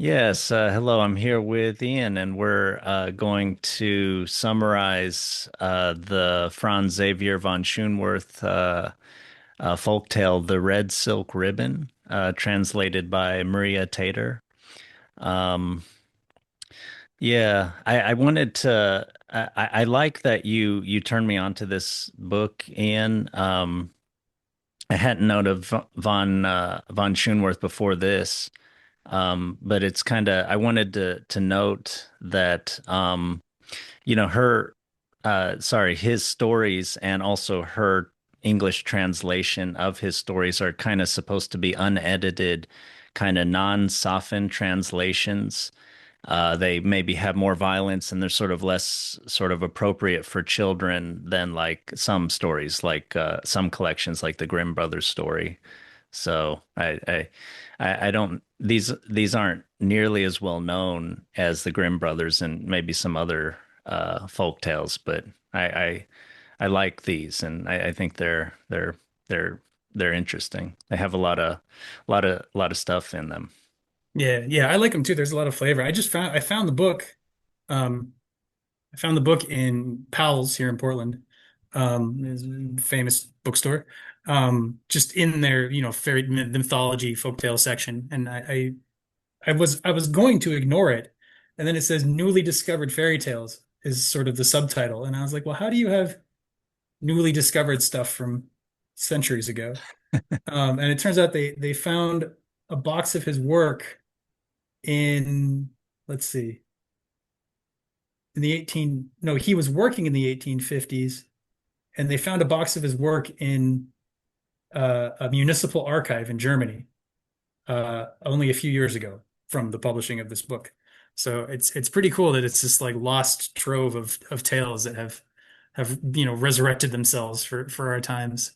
Yes, hello. I'm here with Ian, and we're going to summarize the Franz Xavier von Schönwerth folktale, "The Red Silk Ribbon," translated by Maria Tater. Um, yeah, I wanted to. I like that you turned me on to this book, Ian. I hadn't known of von Schönwerth before this. But it's kind of I wanted to note that her his stories and also her English translation of his stories are kind of supposed to be unedited, kind of non-softened translations. They maybe have more violence and they're sort of less sort of appropriate for children than like some stories, like some collections like the Grimm Brothers story. So I don't these aren't nearly as well known as the Grimm brothers and maybe some other folk tales, but I like these and I think they're they're interesting. They have a lot of stuff in them. Yeah, yeah, I like them too. There's a lot of flavor. I found the book. Um, I found the book in Powell's here in Portland. Is a famous bookstore. Just in their, fairy mythology folktale section, and I was going to ignore it, and then it says newly discovered fairy tales is sort of the subtitle, and I was like, well, how do you have newly discovered stuff from centuries ago? And it turns out they found a box of his work in, let's see, in the 18 no, he was working in the 1850s, and they found a box of his work in a municipal archive in Germany only a few years ago from the publishing of this book. So it's pretty cool that it's this like lost trove of tales that have resurrected themselves for our times.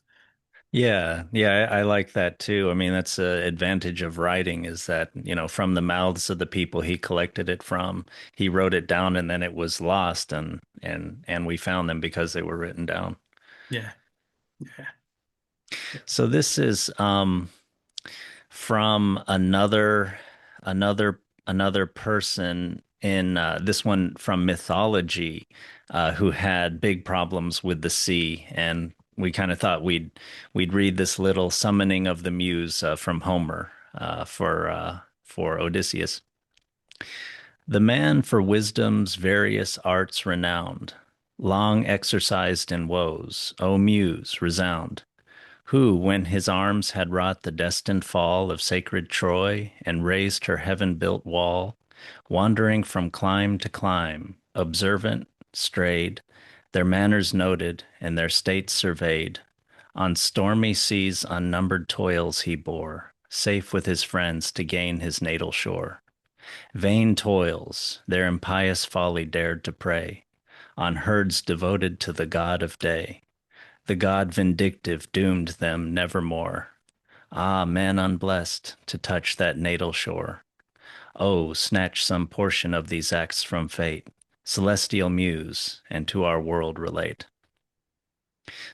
Yeah, yeah, I like that too. I mean, that's the advantage of writing is that, from the mouths of the people he collected it from, he wrote it down and then it was lost and we found them because they were written down. Yeah, yeah, So this is from another person in this one from mythology who had big problems with the sea, and we kind of thought we'd read this little summoning of the Muse from Homer for Odysseus. The man for wisdom's various arts renowned, long exercised in woes, O Muse, resound who, when his arms had wrought the destined fall of sacred Troy and raised her heaven-built wall, wandering from clime to clime, observant, strayed, their manners noted and their states surveyed, on stormy seas unnumbered toils he bore, safe with his friends to gain his natal shore. Vain toils, their impious folly dared to prey on herds devoted to the god of day. The God vindictive doomed them nevermore. Ah, man unblessed, to touch that natal shore. Oh, snatch some portion of these acts from fate, celestial muse, and to our world relate.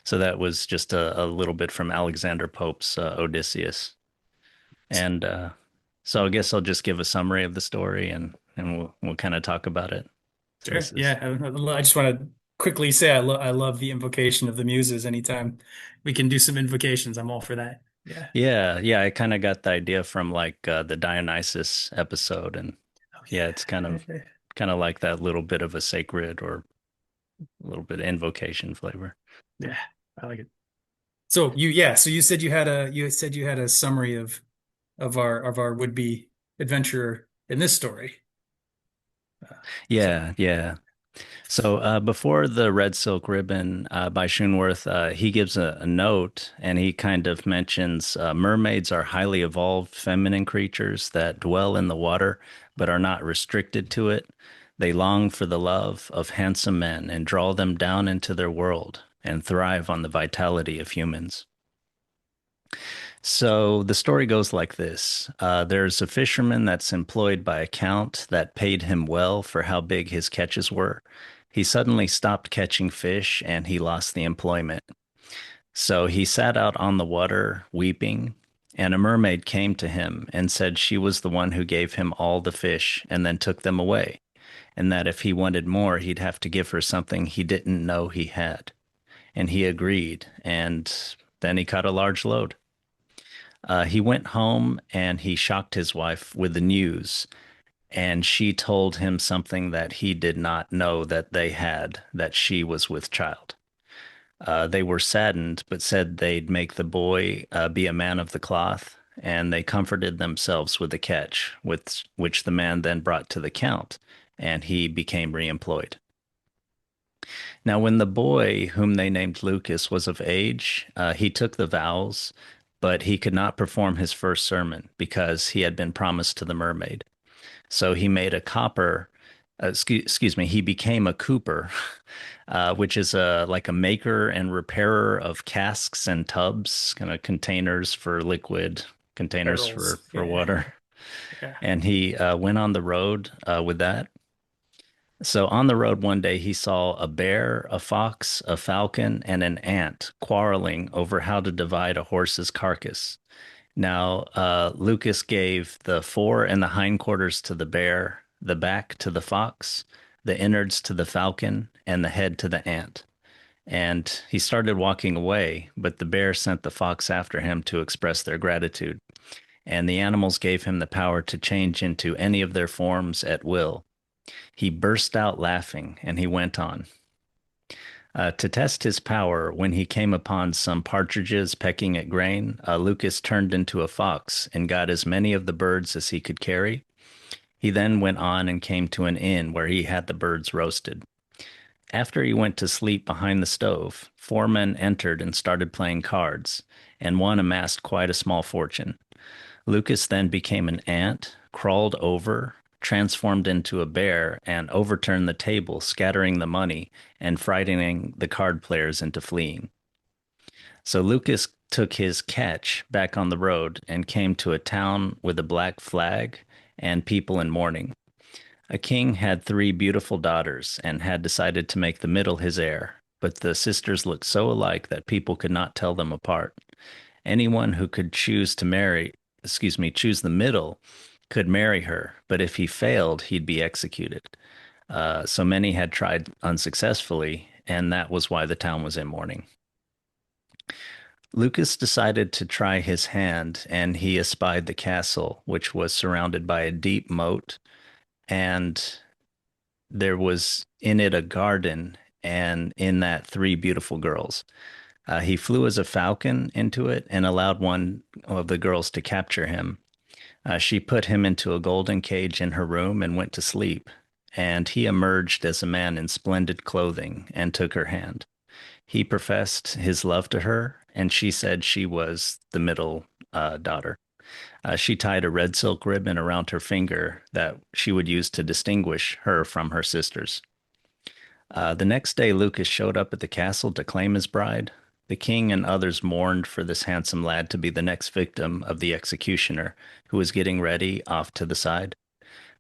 So that was just a little bit from Alexander Pope's Odysseus. And so I guess I'll just give a summary of the story and we'll kind of talk about it. So sure. this is Yeah, I just want to quickly say I love the invocation of the muses. Anytime we can do some invocations, I'm all for that. Yeah. yeah, yeah, I kind of got the idea from like the Dionysus episode and Oh yeah, it's yeah. kind of like that little bit of a sacred or a little bit of invocation flavor. Yeah, I like it. So you said you had a summary of our would-be adventurer in this story. Uh, so Yeah, yeah. So before the Red Silk Ribbon by Schönwerth, he gives a note and he kind of mentions mermaids are highly evolved feminine creatures that dwell in the water but are not restricted to it. They long for the love of handsome men and draw them down into their world and thrive on the vitality of humans. So the story goes like this. There's a fisherman that's employed by a count that paid him well for how big his catches were. He suddenly stopped catching fish and he lost the employment. So he sat out on the water weeping, And a mermaid came to him and said she was the one who gave him all the fish and then took them away, and that if he wanted more, he'd have to give her something he didn't know he had. And he agreed, and then he caught a large load. He went home and he shocked his wife with the news, and she told him something that he did not know that they had, that she was with child. They were saddened, but said they'd make the boy be a man of the cloth, and they comforted themselves with the catch, which the man then brought to the count, and he became reemployed. Now, when the boy, whom they named Lucas, was of age, he took the vows, but he could not perform his first sermon because he had been promised to the mermaid. So he made a copper, excuse me, he became a cooper, which is like a maker and repairer of casks and tubs, kind of containers for liquid, containers Barrels. for Yeah. water. Yeah. And he went on the road with that. So on the road one day, he saw a bear, a fox, a falcon, and an ant quarreling over how to divide a horse's carcass. Now, Lucas gave the fore and the hindquarters to the bear, the back to the fox, the innards to the falcon, and the head to the ant. And he started walking away, but the bear sent the fox after him to express their gratitude. And the animals gave him the power to change into any of their forms at will. He burst out laughing, and he went on. To test his power, when he came upon some partridges pecking at grain, Lucas turned into a fox and got as many of the birds as he could carry. He then went on and came to an inn where he had the birds roasted. After he went to sleep behind the stove, four men entered and started playing cards, and one amassed quite a small fortune. Lucas then became an ant, crawled over, transformed into a bear, and overturned the table, scattering the money and frightening the card players into fleeing. So Lucas took his catch back on the road and came to a town with a black flag and people in mourning. A king had three beautiful daughters and had decided to make the middle his heir, but the sisters looked so alike that people could not tell them apart. Anyone who could choose the middle could marry her, but if he failed, he'd be executed. So many had tried unsuccessfully, and that was why the town was in mourning. Lucas decided to try his hand, and he espied the castle, which was surrounded by a deep moat, and there was in it a garden, and in that three beautiful girls. He flew as a falcon into it and allowed one of the girls to capture him. She put him into a golden cage in her room and went to sleep. And he emerged as a man in splendid clothing and took her hand. He professed his love to her, and she said she was the middle daughter. She tied a red silk ribbon around her finger that she would use to distinguish her from her sisters. The next day, Lucas showed up at the castle to claim his bride. The king and others mourned for this handsome lad to be the next victim of the executioner, who was getting ready off to the side.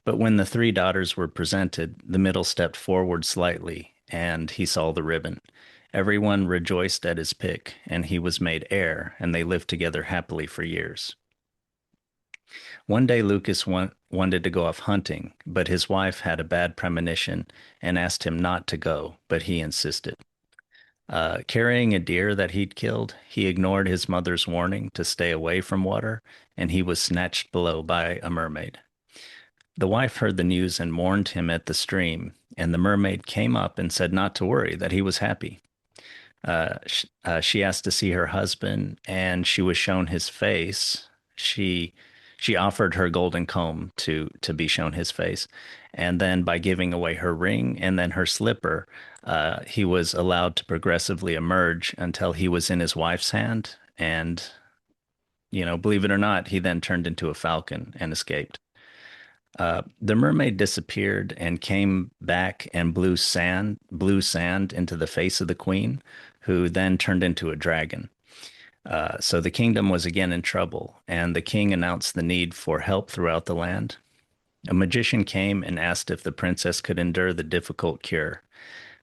But when the three daughters were presented, the middle stepped forward slightly, and he saw the ribbon. Everyone rejoiced at his pick, and he was made heir, and they lived together happily for years. One day, Lucas wanted to go off hunting, but his wife had a bad premonition and asked him not to go, but he insisted. Carrying a deer that he'd killed, he ignored his mother's warning to stay away from water, and he was snatched below by a mermaid. The wife heard the news and mourned him at the stream, and the mermaid came up and said not to worry, that he was happy. She asked to see her husband, and she was shown his face. She she offered her golden comb to be shown his face, and then by giving away her ring and then her slipper, he was allowed to progressively emerge until he was in his wife's hand. And believe it or not, he then turned into a falcon and escaped. The mermaid disappeared and came back and blew sand into the face of the queen, who then turned into a dragon. So the kingdom was again in trouble, and the king announced the need for help throughout the land. A magician came and asked if the princess could endure the difficult cure.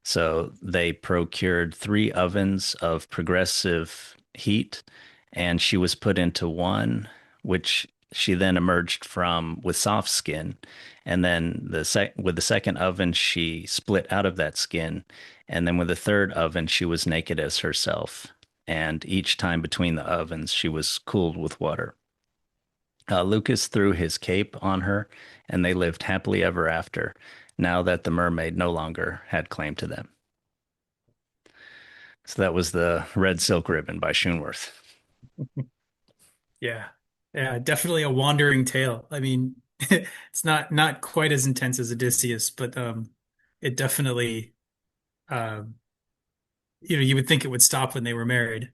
So they procured three ovens of progressive heat and she was put into one, which she then emerged from with soft skin. And then with the second oven, she split out of that skin. And then with the third oven, she was naked as herself. And each time between the ovens, she was cooled with water. Lucas threw his cape on her, and they lived happily ever after, now that the mermaid no longer had claim to them. So that was the Red Silk Ribbon by Schönwerth. Yeah. Yeah, definitely a wandering tale. I mean, it's not quite as intense as Odysseus, but it definitely um you would think it would stop when they were married,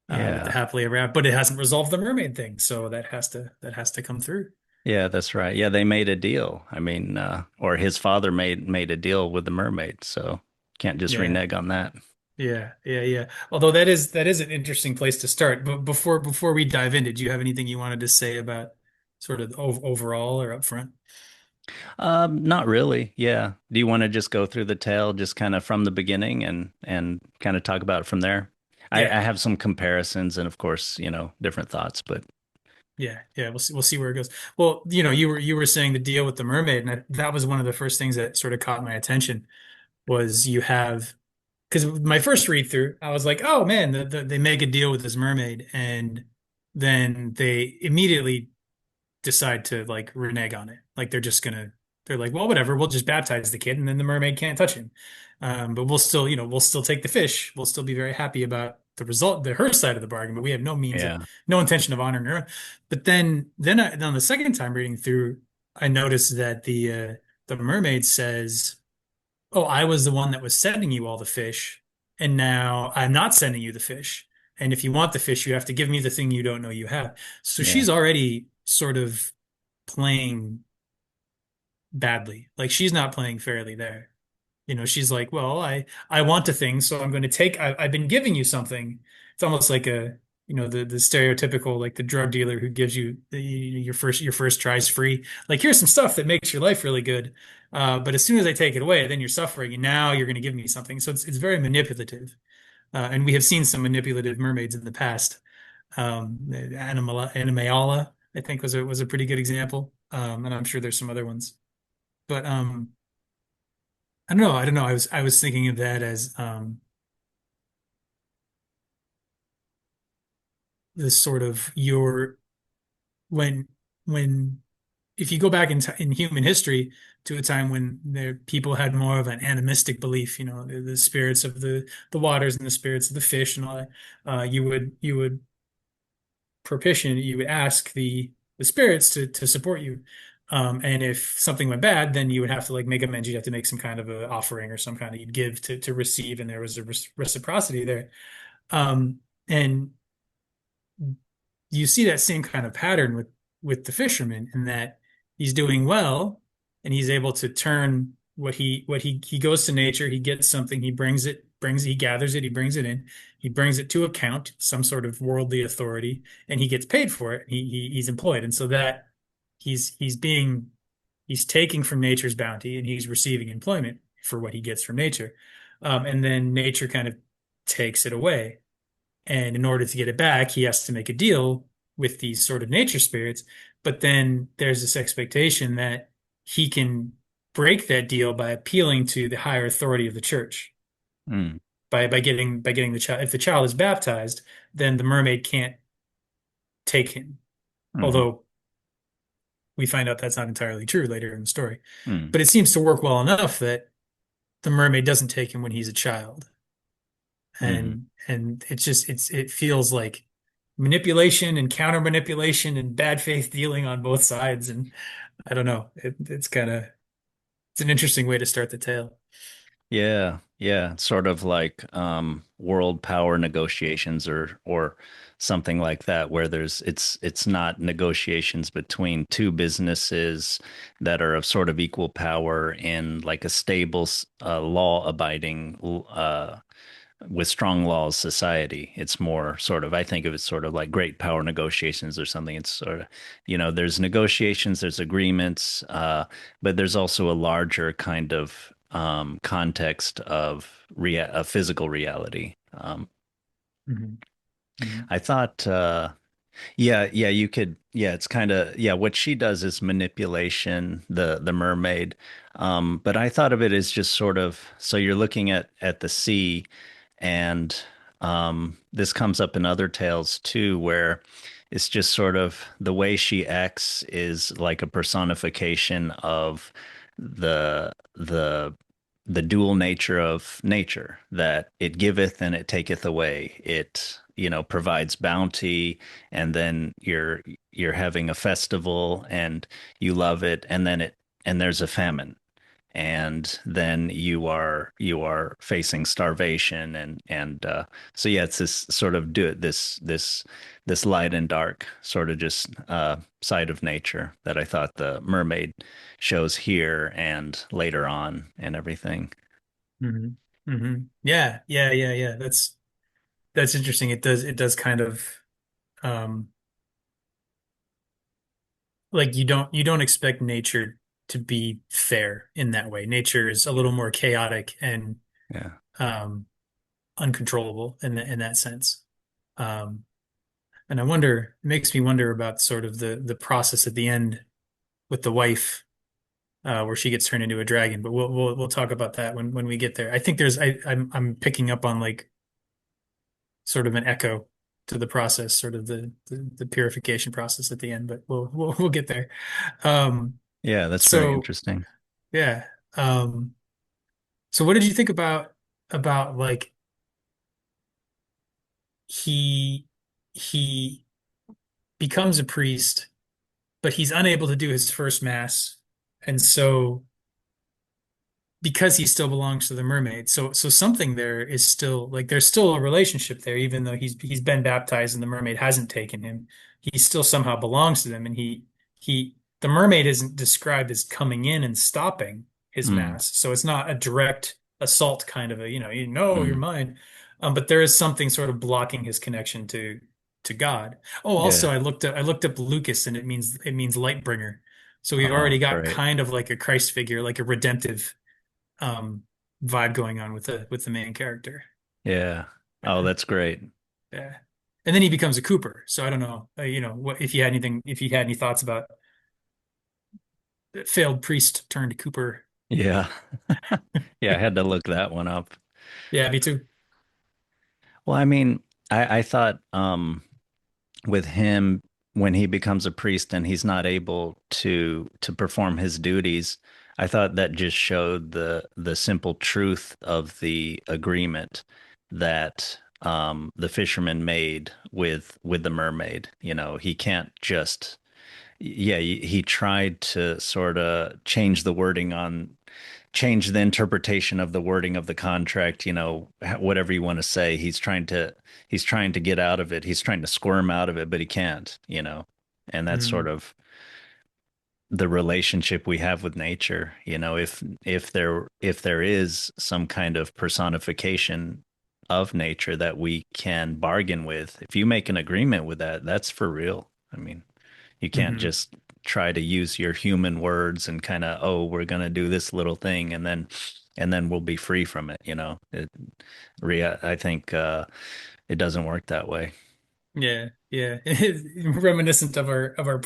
with the Yeah. happily ever after, but it hasn't resolved the mermaid thing, so that has to come through. Yeah, that's right. Yeah, they made a deal. I mean, or his father made a deal with the mermaid, so can't just Yeah. renege on that. Yeah, yeah, yeah. Although that is an interesting place to start. But before we dive in, did you have anything you wanted to say about sort of overall or up front? Not really. Yeah. Do you want to just go through the tale just kind of from the beginning and kind of talk about it from there? Yeah, I have some comparisons and of course, different thoughts, but yeah, yeah. We'll see where it goes. Well, you were saying the deal with the mermaid, and that was one of the first things that sort of caught my attention was you have because my first read through, I was like, oh man, they make a deal with this mermaid, and then they immediately decide to like renege on it. Like they're like, well, whatever, we'll just baptize the kid and then the mermaid can't touch him. But we'll still take the fish. We'll still be very happy about the result, her side of the bargain, but we have yeah. no intention of honoring her. But then on the second time reading through, I noticed that the mermaid says, oh, I was the one that was sending you all the fish, and now I'm not sending you the fish. And if you want the fish, you have to give me the thing you don't know you have. So Yeah. she's already sort of playing badly. Like she's not playing fairly there. She's like, well, I want a thing, so I'm going to I've been giving you something. It's almost like the stereotypical like the drug dealer who gives you your first tries free. Like here's some stuff that makes your life really good. But as soon as I take it away, then you're suffering, and now you're going to give me something. So it's very manipulative. And we have seen some manipulative mermaids in the past. Animala, I think was a pretty good example. And I'm sure there's some other ones. But I don't know. I don't know. I was thinking of that as this sort of your when when if you go back in human history to a time when people had more of an animistic belief, the spirits of the waters and the spirits of the fish and all that, you would propitiate, you would ask the spirits to support you. And if something went bad, then you would have to like make amends. You'd have to make some kind of a offering or some kind of you'd give to receive, and there was a reciprocity there. And you see that same kind of pattern with the fisherman in that he's doing well and he's able to turn he goes to nature, he gets something, he gathers it, he brings it in, he brings it to account, some sort of worldly authority, and he gets paid for it. He's employed, and so that he's taking from nature's bounty and he's receiving employment for what he gets from nature. And then nature kind of takes it away. And in order to get it back, he has to make a deal with these sort of nature spirits. But then there's this expectation that he can break that deal by appealing to the higher authority of the church. Mm. By getting the child. If the child is baptized, then the mermaid can't take him. Hmm. Although we find out that's not entirely true later in the story. Mm. But it seems to work well enough that the mermaid doesn't take him when he's a child. Hmm. And it feels like manipulation and counter manipulation and bad faith dealing on both sides. And I don't know. It's an interesting way to start the tale. Yeah, yeah, it's sort of like world power negotiations or something like that where it's not negotiations between two businesses that are of sort of equal power in like a stable law abiding with strong laws society. It's more sort of, I think of it sort of like great power negotiations or something. It's sort of, there's negotiations, there's agreements, but there's also a larger kind of context of a physical reality. Mhm. Mhm. I thought, yeah, you could, yeah, it's kind of, yeah, what she does is manipulation, the mermaid. But I thought of it as just sort of, so you're looking at the sea, and this comes up in other tales too, where it's just sort of the way she acts is like a personification of the dual nature of nature, that it giveth and it taketh away. It, provides bounty, and then you're having a festival and you love it, and then there's a famine, and then you are facing starvation, and so yeah, it's this sort of this light and dark sort of just side of nature that I thought the mermaid shows here and later on and everything. Mhm. Yeah, yeah, yeah, yeah. That's interesting. It does kind of um like you don't expect nature to be fair in that way. Nature is a little more chaotic and Yeah. um uncontrollable in that sense. Um and I wonder, it makes me wonder about sort of the process at the end with the wife, where she gets turned into a dragon. But we'll talk about that when we get there. I think I'm picking up on like sort of an echo to the process, sort of the purification process at the end. But we'll get there. Um, Yeah, that's very so interesting. yeah. Um, so what did you think about like he he becomes a priest, but he's unable to do his first mass, and so because he still belongs to the mermaid. So something there is still like there's still a relationship there, even though he's been baptized and the mermaid hasn't taken him. He still somehow belongs to them, and he the mermaid isn't described as coming in and stopping his Mm, mass. So it's not a direct assault kind of a, you're mm, mine. But there is something sort of blocking his connection to God. Oh, also yeah. I looked up Lucas, and it means light bringer. So we've Oh, already got great. kind of like a Christ figure, like a redemptive um vibe going on with the main character. Yeah. Oh, Yeah, that's great. yeah. And then he becomes a Cooper. So I don't know, what if you had any thoughts about failed priest turned Cooper. Yeah. Yeah, I had to look that one up. Yeah, me too. Well, I mean, I thought with him, when he becomes a priest and he's not able to perform his duties, I thought that just showed the simple truth of the agreement that the fisherman made with the mermaid. He can't just, yeah, he tried to sort of change the interpretation of the wording of the contract, whatever you want to say. He's trying to get out of it. He's trying to squirm out of it, but he can't. And that's sort Mm, of the relationship we have with nature. If there is some kind of personification of nature that we can bargain with, if you make an agreement with that, that's for real. I mean, you can't hmm just try to use your human words and kind of, oh, we're going to do this little thing, and then we'll be free from it. I think it doesn't work that way. Yeah, yeah. Reminiscent of our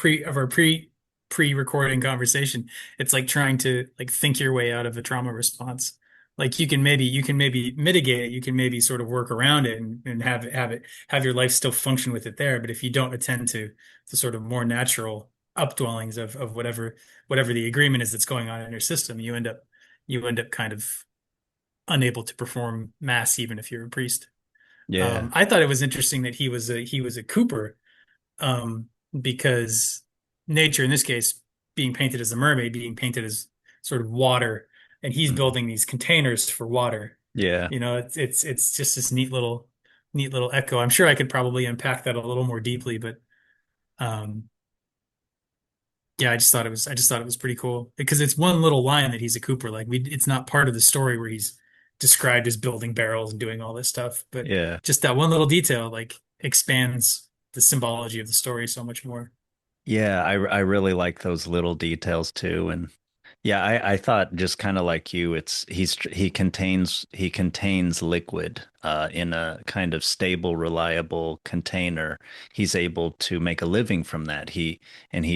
pre-recording conversation. It's like trying to like think your way out of a trauma response. Like you can maybe mitigate it, you can maybe sort of work around it and have your life still function with it there. But if you don't attend to the sort of more natural updwellings of whatever the agreement is that's going on in your system, you end up kind of unable to perform mass even if you're a priest. Yeah. I thought it was interesting that he was a Cooper, um, because nature in this case being painted as a mermaid, being painted as sort of water, and he's Mhm. building these containers for water. Yeah. It's just this neat little echo. I'm sure I could probably unpack that a little more deeply, but um, yeah, I just thought it was pretty cool because it's one little line that he's a Cooper. Like it's not part of the story where he's described as building barrels and doing all this stuff, but Yeah. just that one little detail like expands the symbology of the story so much more. Yeah. I really like those little details too. And Yeah, I thought just kind of like you, he contains liquid in a kind of stable, reliable container. He's able to make a living from that. He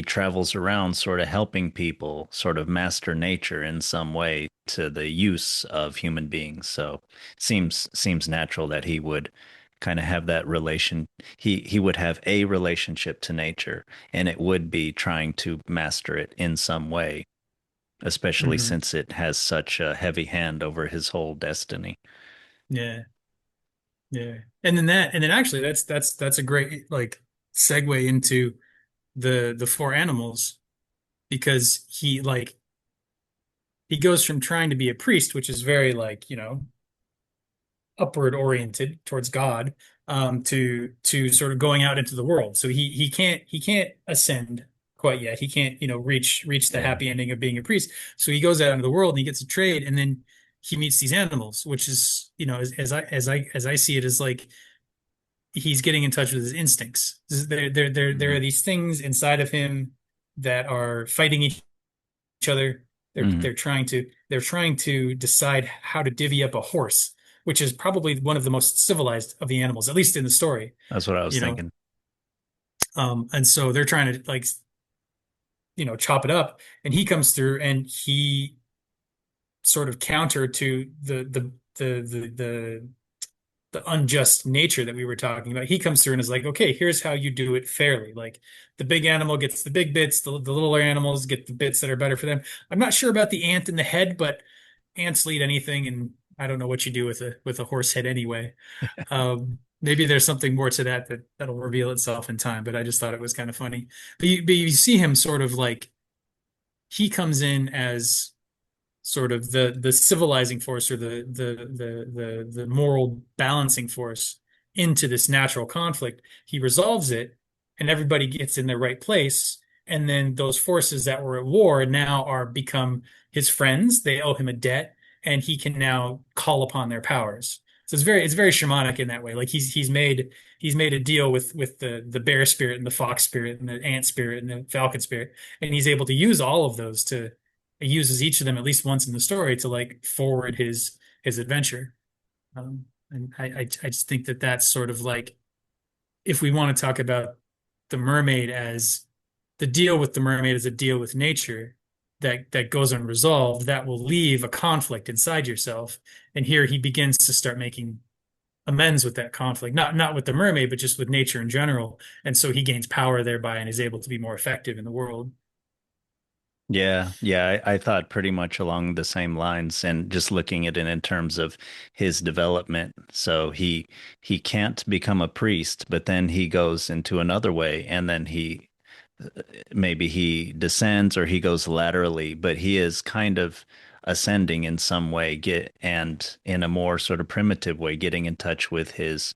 travels around sort of helping people sort of master nature in some way to the use of human beings. So seems natural that he would kind of have that relation. He would have a relationship to nature, and it would be trying to master it in some way, especially Hmm. since it has such a heavy hand over his whole destiny. Yeah, yeah. And then actually that's a great like segue into the four animals because he goes from trying to be a priest, which is very like, upward oriented towards God, to sort of going out into the world. So he can't ascend quite yet. He can't, reach the Yeah. happy ending of being a priest. So he goes out into the world and he gets a trade, and then he meets these animals, which is, as I see it, is like he's getting in touch with his instincts. There Hmm. are these things inside of him that are fighting each other. They're Hmm. they're trying to they're trying to decide how to divvy up a horse, which is probably one of the most civilized of the animals, at least in the story, That's what I was you know. thinking. And so they're trying to like, chop it up, and he comes through and he sort of counter to the unjust nature that we were talking about. He comes through and is like, okay, here's how you do it fairly. Like the big animal gets the big bits, the littler animals get the bits that are better for them. I'm not sure about the ant in the head, but ants lead anything, and I don't know what you do with a horse head anyway. Maybe there's something more to that'll reveal itself in time, but I just thought it was kind of funny. But you see him sort of like he comes in as sort of the civilizing force, or the moral balancing force into this natural conflict. He resolves it, and everybody gets in their right place. And then those forces that were at war now are become his friends. They owe him a debt, and he can now call upon their powers. So it's very shamanic in that way. Like he's made a deal with the bear spirit and the fox spirit and the ant spirit and the falcon spirit, and he's able to use all of those to he uses each of them at least once in the story to like forward his adventure. And I just think that that's sort of like, if we want to talk about the mermaid as the deal with the mermaid as a deal with nature that goes unresolved, that will leave a conflict inside yourself. And here he begins to start making amends with that conflict, not with the mermaid, but just with nature in general. And so he gains power thereby and is able to be more effective in the world. Yeah, I thought pretty much along the same lines, and just looking at it in terms of his development. So he can't become a priest, but then he goes into another way, and then maybe he descends or he goes laterally, but he is kind of ascending in some way, get and in a more sort of primitive way, getting in touch with his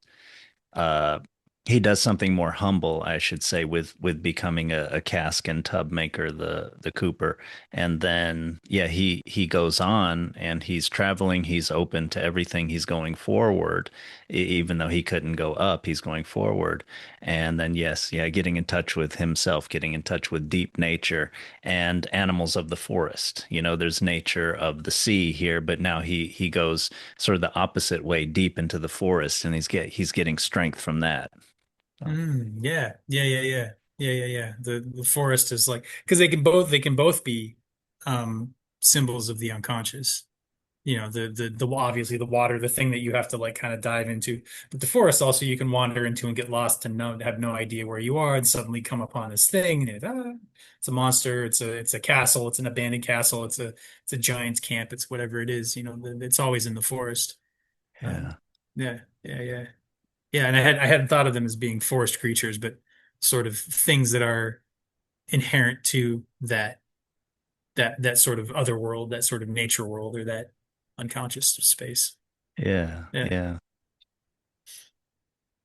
uh he does something more humble, I should say, with becoming a cask and tub maker, the cooper. And then yeah, he goes on and he's traveling, he's open to everything, he's going forward. Even though he couldn't go up, he's going forward. And then yes, yeah, getting in touch with himself, getting in touch with deep nature and animals of the forest. There's nature of the sea here, but now he goes sort of the opposite way, deep into the forest, and he's getting strength from that. So, Yeah, yeah, yeah, yeah, yeah, yeah, yeah. The forest is like, because they can both be symbols of the unconscious. The obviously the water, the thing that you have to like kind of dive into. But the forest also you can wander into and get lost and have no idea where you are, and suddenly come upon this thing, and it's a monster, it's a castle, it's an abandoned castle, it's a giant's camp, it's whatever it is. It's always in the forest. yeah. Um, yeah, yeah, yeah. Yeah, and I hadn't thought of them as being forest creatures, but sort of things that are inherent to that sort of other world, that sort of nature world, or that unconscious space. Yeah. Yeah. Yeah.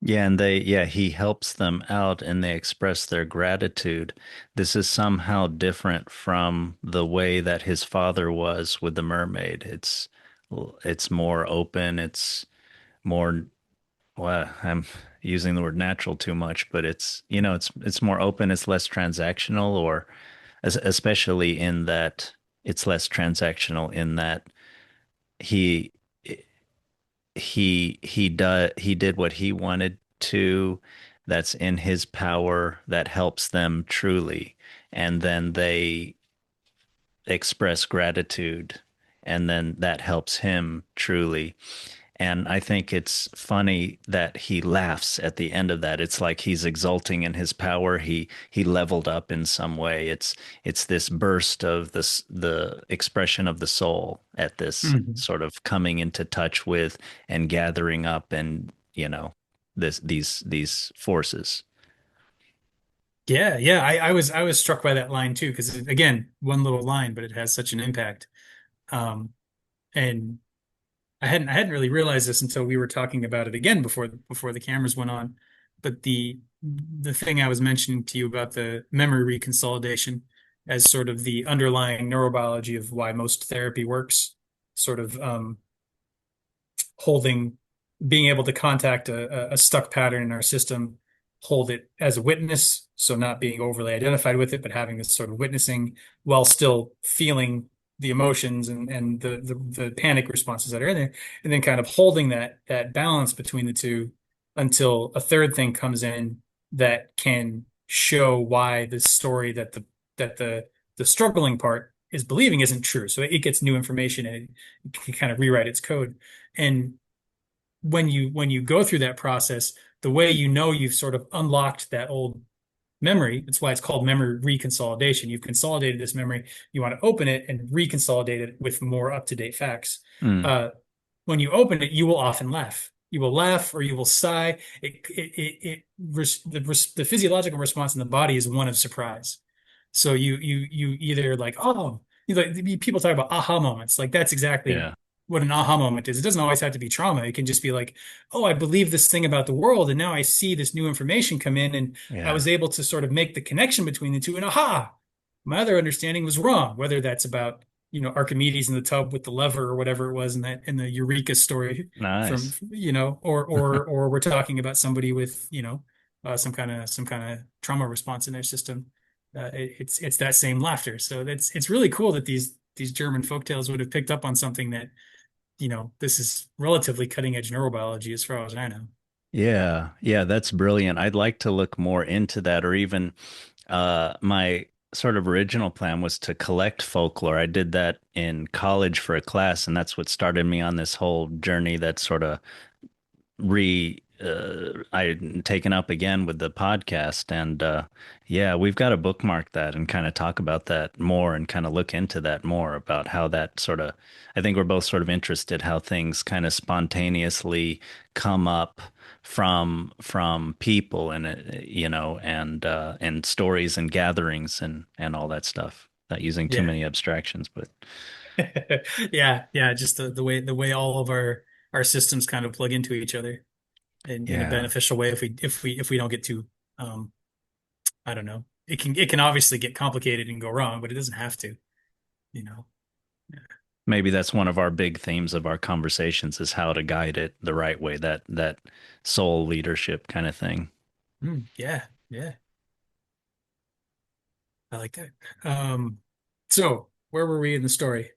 Yeah, and he helps them out and they express their gratitude. This is somehow different from the way that his father was with the mermaid. It's more open, it's more, well, I'm using the word natural too much, but it's more open, it's less transactional, or especially in that it's less transactional in that he he did what he wanted to, that's in his power, that helps them truly, and then they express gratitude, and then that helps him truly. And I think it's funny that he laughs at the end of that. It's like he's exulting in his power. He leveled up in some way. It's this burst of the expression of the soul at this Mhm. sort of coming into touch with and gathering up, and these forces. Yeah, yeah. I was struck by that line too, because again, one little line, but it has such an impact. Um, and I hadn't really realized this until we were talking about it again before the cameras went on. But the thing I was mentioning to you about the memory reconsolidation as sort of the underlying neurobiology of why most therapy works, sort of holding, being able to contact a stuck pattern in our system, hold it as a witness, so not being overly identified with it, but having this sort of witnessing while still feeling the emotions and the panic responses that are in there, and then kind of holding that balance between the two until a third thing comes in that can show why the story that the struggling part is believing isn't true. So it gets new information and it can kind of rewrite its code. And when you go through that process, the way you know you've sort of unlocked that old memory, that's why it's called memory reconsolidation. You've consolidated this memory, you want to open it and reconsolidate it with more up-to-date facts. Mm, Uh, when you open it, you will often laugh. You will laugh or you will sigh. The physiological response in the body is one of surprise. So you either like, oh, people talk about aha moments. Like that's exactly yeah, what an aha moment is. It doesn't always have to be trauma. It can just be like, oh, I believe this thing about the world, and now I see this new information come in, and I yeah, was able to sort of make the connection between the two. And aha, my other understanding was wrong. Whether that's about Archimedes in the tub with the lever or whatever it was in the Eureka story from nice. or we're talking about somebody with some kind of trauma response in their system. It's that same laughter. So it's really cool that these German folktales would have picked up on something that this is relatively cutting edge neurobiology as far as I know. Yeah, yeah, that's brilliant. I'd like to look more into that, or even my sort of original plan was to collect folklore. I did that in college for a class, and that's what started me on this whole journey that sort of I taken up again with the podcast. And yeah, we've got to bookmark that and kind of talk about that more and kind of look into that more about how that sort of, I think we're both sort of interested how things kind of spontaneously come up from people, and and stories and gatherings and all that stuff, not using too Yeah. many abstractions, but Yeah, yeah, just the way all of our systems kind of plug into each other in a yeah. beneficial way if we don't get too um I don't know. It can obviously get complicated and go wrong, but it doesn't have to, you know. Maybe that's one of our big themes of our conversations, is how to guide it the right way, that soul leadership kind of thing. Yeah, yeah. I like that. So where were we in the story?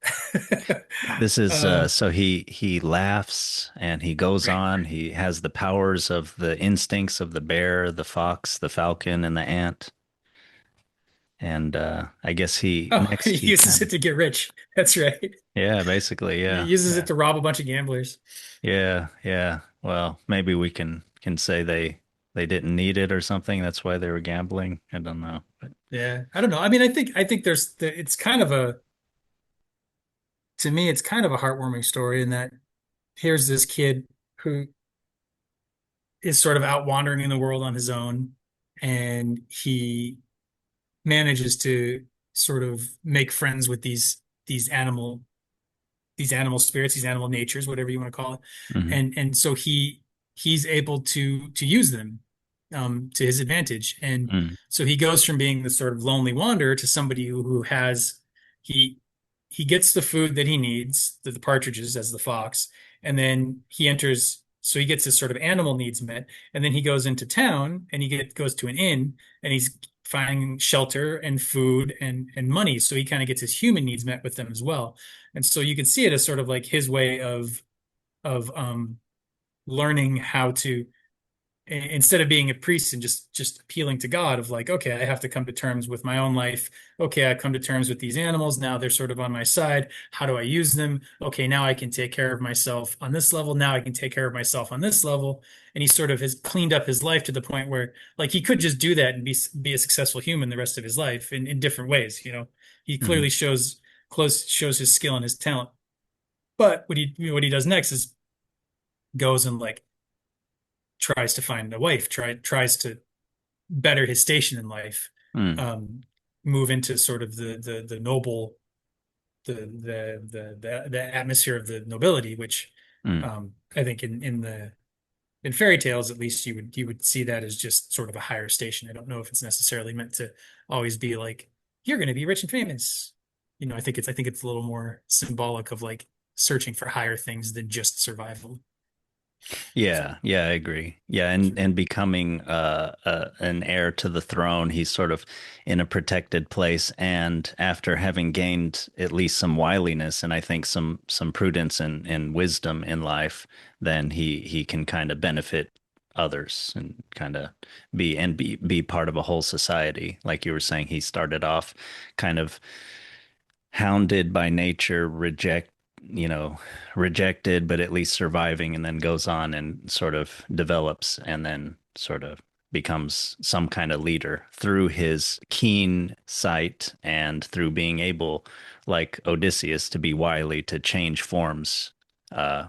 This is Uh, so he laughs and he goes right, on. right. He has the powers of the instincts of the bear, the fox, the falcon, and the ant. And I guess he Oh, he next he uses kind of, it to get rich. That's right. yeah, basically, He yeah, uses it yeah, to rob a bunch of gamblers. yeah, yeah. Well, maybe we can say they didn't need it or something. That's why they were gambling. I don't know, but Yeah, I don't know. I mean, I think it's kind of to me, it's kind of a heartwarming story in that here's this kid who is sort of out wandering in the world on his own, and he manages to sort of make friends with these animal spirits, these animal natures, whatever you want to call it. mhm, And so he's able to use them to his advantage. And mm, so he goes from being this sort of lonely wanderer to somebody who has he he gets the food that he needs, the partridges as the fox, and then he gets his sort of animal needs met, and then he goes into town and goes to an inn, and finding shelter and food and money. So he kind of gets his human needs met with them as well. And so you can see it as sort of like his way of learning how to, instead of being a priest and just appealing to God of like, okay, I have to come to terms with my own life. Okay, I come to terms with these animals. Now they're sort of on my side. How do I use them? Okay, now I can take care of myself on this level. Now I can take care of myself on this level. And he sort of has cleaned up his life to the point where like he could just do that and be a successful human the rest of his life in different ways. He Hmm. clearly shows his skill and his talent. But what he does next is goes and like tries to find a wife, tries to better his station in life, Hmm. um, move into sort of the noble, the atmosphere of the nobility, which Hmm. I think in fairy tales at least you would see that as just sort of a higher station. I don't know if it's necessarily meant to always be like you're going to be rich and famous. I think it's a little more symbolic of like searching for higher things than just survival. So Yeah, yeah, I agree. Yeah, and becoming an heir to the throne, he's sort of in a protected place, and after having gained at least some wiliness and I think some prudence and wisdom in life, then he can kind of benefit others and kind of be part of a whole society. Like you were saying, he started off kind of hounded by nature, rejected, but at least surviving, and then goes on and sort of develops and then sort of becomes some kind of leader through his keen sight and through being able, like Odysseus, to be wily to change forms.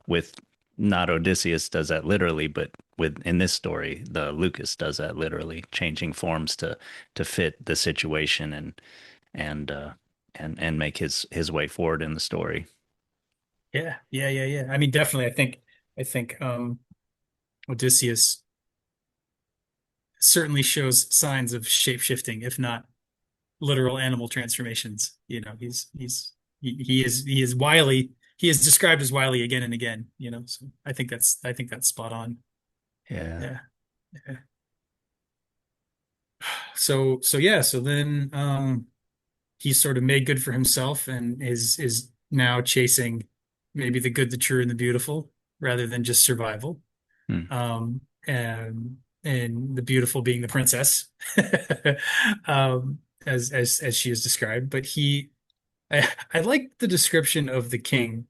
With not Odysseus does that literally, but with in this story, the Lucas does that literally, changing forms to fit the situation and uh, and make his way forward in the story. yeah, yeah, yeah, yeah. I mean, definitely. I think Odysseus certainly shows signs of shape-shifting, if not literal animal transformations. He is wily. He is described as wily again and again. So I think that's spot on. Yeah. Yeah. Yeah. So yeah. So then he's sort of made good for himself and is now chasing maybe the good, the true, and the beautiful rather than just survival. Hmm. And the beautiful being the princess, um, as she is described. But I like the description of the king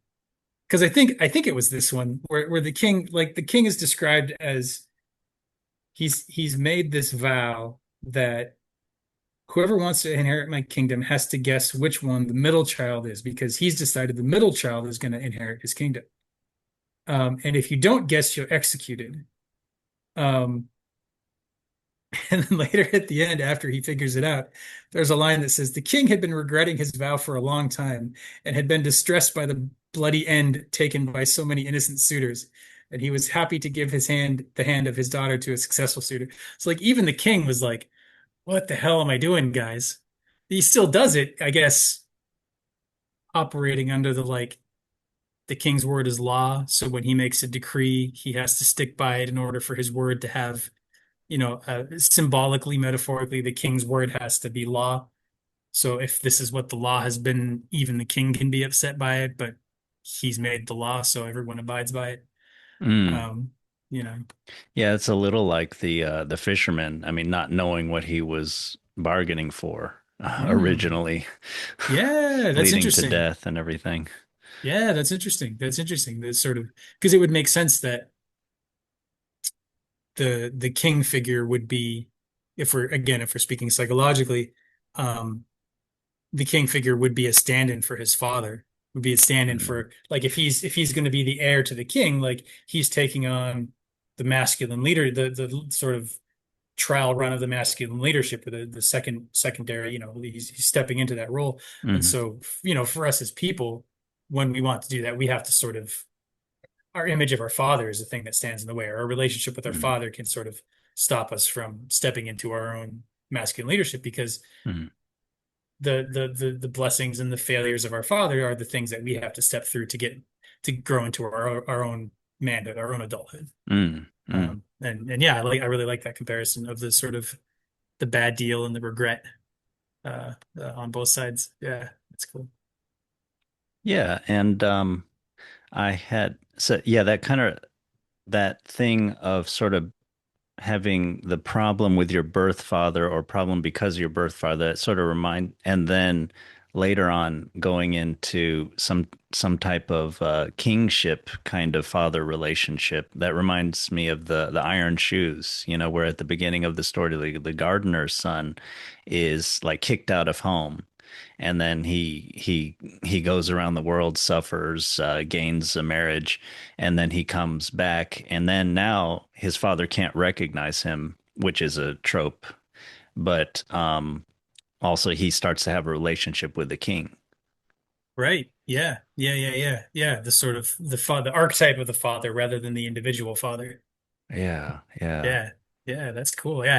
because I think it was this one where the king is described as he's made this vow that whoever wants to inherit my kingdom has to guess which one the middle child is because he's decided the middle child is going to inherit his kingdom. And if you don't guess, you're executed. Um, And then later at the end, after he figures it out, there's a line that says, the king had been regretting his vow for a long time and had been distressed by the bloody end taken by so many innocent suitors. And he was happy to give the hand of his daughter to a successful suitor. So like even the king was like, what the hell am I doing, guys? He still does it, I guess, operating under the king's word is law. So when he makes a decree, he has to stick by it in order for his word to have symbolically, metaphorically, the king's word has to be law. So if this is what the law has been, even the king can be upset by it, but he's made the law, so everyone abides by it. Mm. Um, you know, Yeah, it's a little like the fisherman. I mean, not knowing what he was bargaining for hmm. originally, Yeah, that's leading to interesting. death and everything. Yeah, that's interesting. That's interesting. That's sort of because it would make sense that the king figure would be, if we're speaking psychologically, um, the king figure would be a stand-in for his father, would be a stand-in Mm. for like if he's going to be the heir to the king, like he's taking on the masculine leader, the sort of trial run of the masculine leadership, or the secondary, he's stepping into that role. And Hmm. so, for us as people, when we want to do that, we have to sort of our image of our father is the thing that stands in the way. Our relationship with our Hmm. father can sort of stop us from stepping into our own masculine leadership because Hmm. the blessings and the failures of our father are the things that we have to step through to grow into our own manhood, our own adulthood. Mm. Mm. And yeah, I really like that comparison of the sort of the bad deal and the regret on both sides. Yeah, it's cool. Yeah, and I had so yeah, that kind of that thing of sort of having the problem with your birth father or problem because of your birth father, that sort of remind, and then later on going into some type of kingship kind of father relationship. That reminds me of the Iron Shoes, where at the beginning of the story, the gardener's son is like kicked out of home. And then he goes around the world, suffers, gains a marriage, and then he comes back, and then now his father can't recognize him, which is a trope. But also he starts to have a relationship with the king. Right. Yeah. Yeah. Yeah. Yeah. Yeah. The sort of the father, the archetype of the father rather than the individual father. Yeah, yeah, Yeah. Yeah. That's cool. Yeah.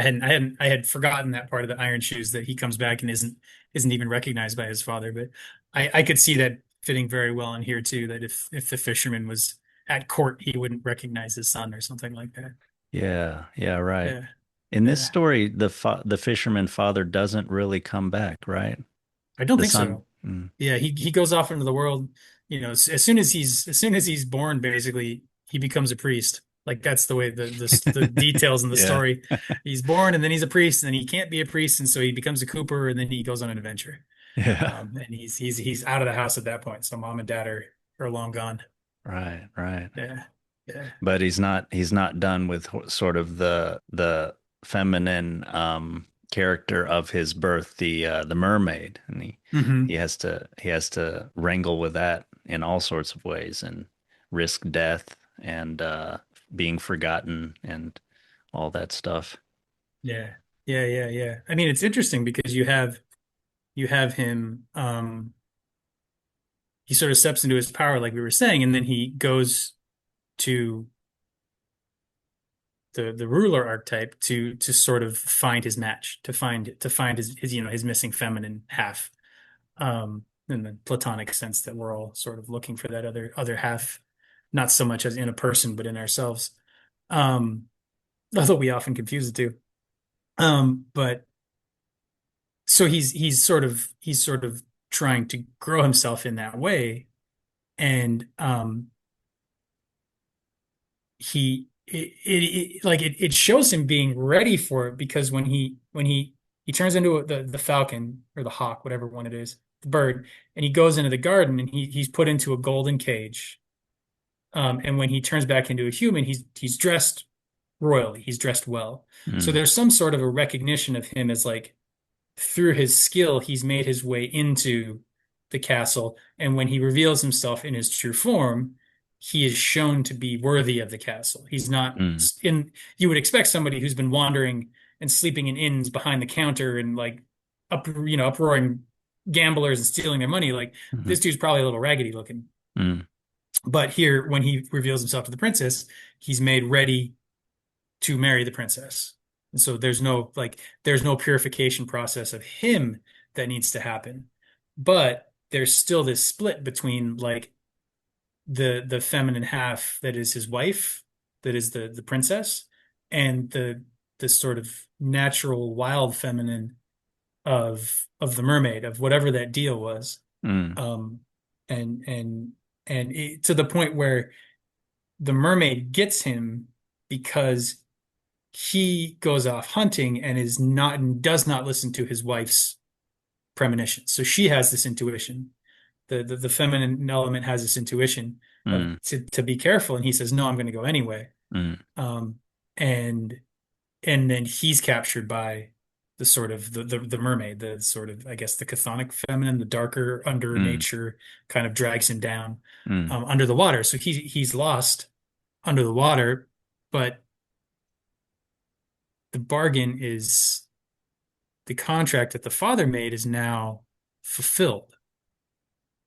I had forgotten that part of the Iron Shoes that he comes back and isn't even recognized by his father. But I could see that fitting very well in here too, that if the fisherman was at court, he wouldn't recognize his son or something like that. yeah, yeah, right. Yeah. In this Yeah. story, the fisherman father doesn't really come back, right? I don't The think son. so. Yeah, he goes off into the world, as soon as he's born, basically, he becomes a priest. Like that's the way the details in the Yeah. story. He's born and then he's a priest, and then he can't be a priest, and so he becomes a cooper, and then he goes on an adventure. Yeah. And he's out of the house at that point. So mom and dad are long gone. Right, right. Yeah. Yeah. But he's not done with sort of the feminine character of his birth, the mermaid, and he Hmm. he has to wrangle with that in all sorts of ways and risk death and being forgotten and all that stuff. Yeah. Yeah, yeah, yeah. I mean, it's interesting because you have him he sort of steps into his power like we were saying, and then he goes to the ruler archetype to sort of find his match, to find his his missing feminine half. In the platonic sense that we're all sort of looking for that other half, not so much as in a person, but in ourselves. Um, Although we often confuse the two. But so he's sort of trying to grow himself in that way. And it shows him being ready for it because he turns into the falcon or the hawk, whatever one it is, the bird, and he goes into the garden and he's put into a golden cage. And when he turns back into a human, he's dressed royally, he's dressed well. So Mm, there's some sort of a recognition of him as like through his skill, he's made his way into the castle. And when he reveals himself in his true form, he is shown to be worthy of the castle. He's not mm, in, you would expect somebody who's been wandering and sleeping in inns behind the counter and like uproaring gamblers and stealing their money. Like mm, this dude's probably a little raggedy looking. mm, But here, when he reveals himself to the princess, he's made ready to marry the princess. And so there's no purification process of him that needs to happen. But there's still this split between like the feminine half that is his wife, that is the princess, and the sort of natural wild feminine of the mermaid, of whatever that deal was. mm, Um and to the point where the mermaid gets him because he goes off hunting and is not and does not listen to his wife's premonitions. So she has this intuition. The feminine element has this intuition of mm, to be careful, and he says, "No, I'm going to go anyway." mm, Um, and then he's captured by the sort of the mermaid, the sort of I guess the chthonic feminine, the darker under mm, nature, kind of drags him down mm, under the water. So he's lost under the water, but the bargain is the contract that the father made is now fulfilled,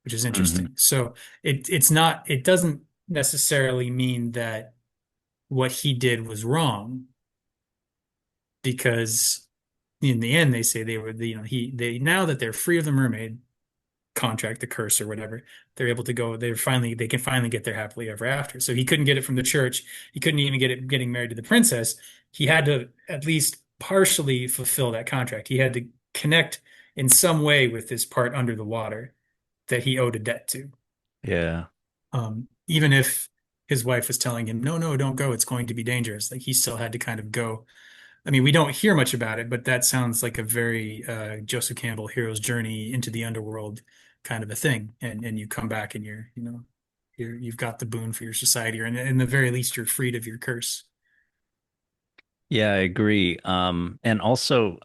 which is mhm, interesting. So it doesn't necessarily mean that what he did was wrong because in the end they say they were they now that they're free of the mermaid contract, the curse or whatever, they're able to go, they can finally get their happily ever after. So he couldn't get it from the church. He couldn't even get it getting married to the princess. He had to at least partially fulfill that contract. He had to connect in some way with this part under the water that he owed a debt to. Yeah. Even if his wife was telling him, no, no, don't go, it's going to be dangerous. Like he still had to kind of go. I mean, we don't hear much about it, but that sounds like a very Joseph Campbell hero's journey into the underworld kind of a thing. And you come back and you've got the boon for your society, or in the very least, you're freed of your curse. Yeah, I agree. And also,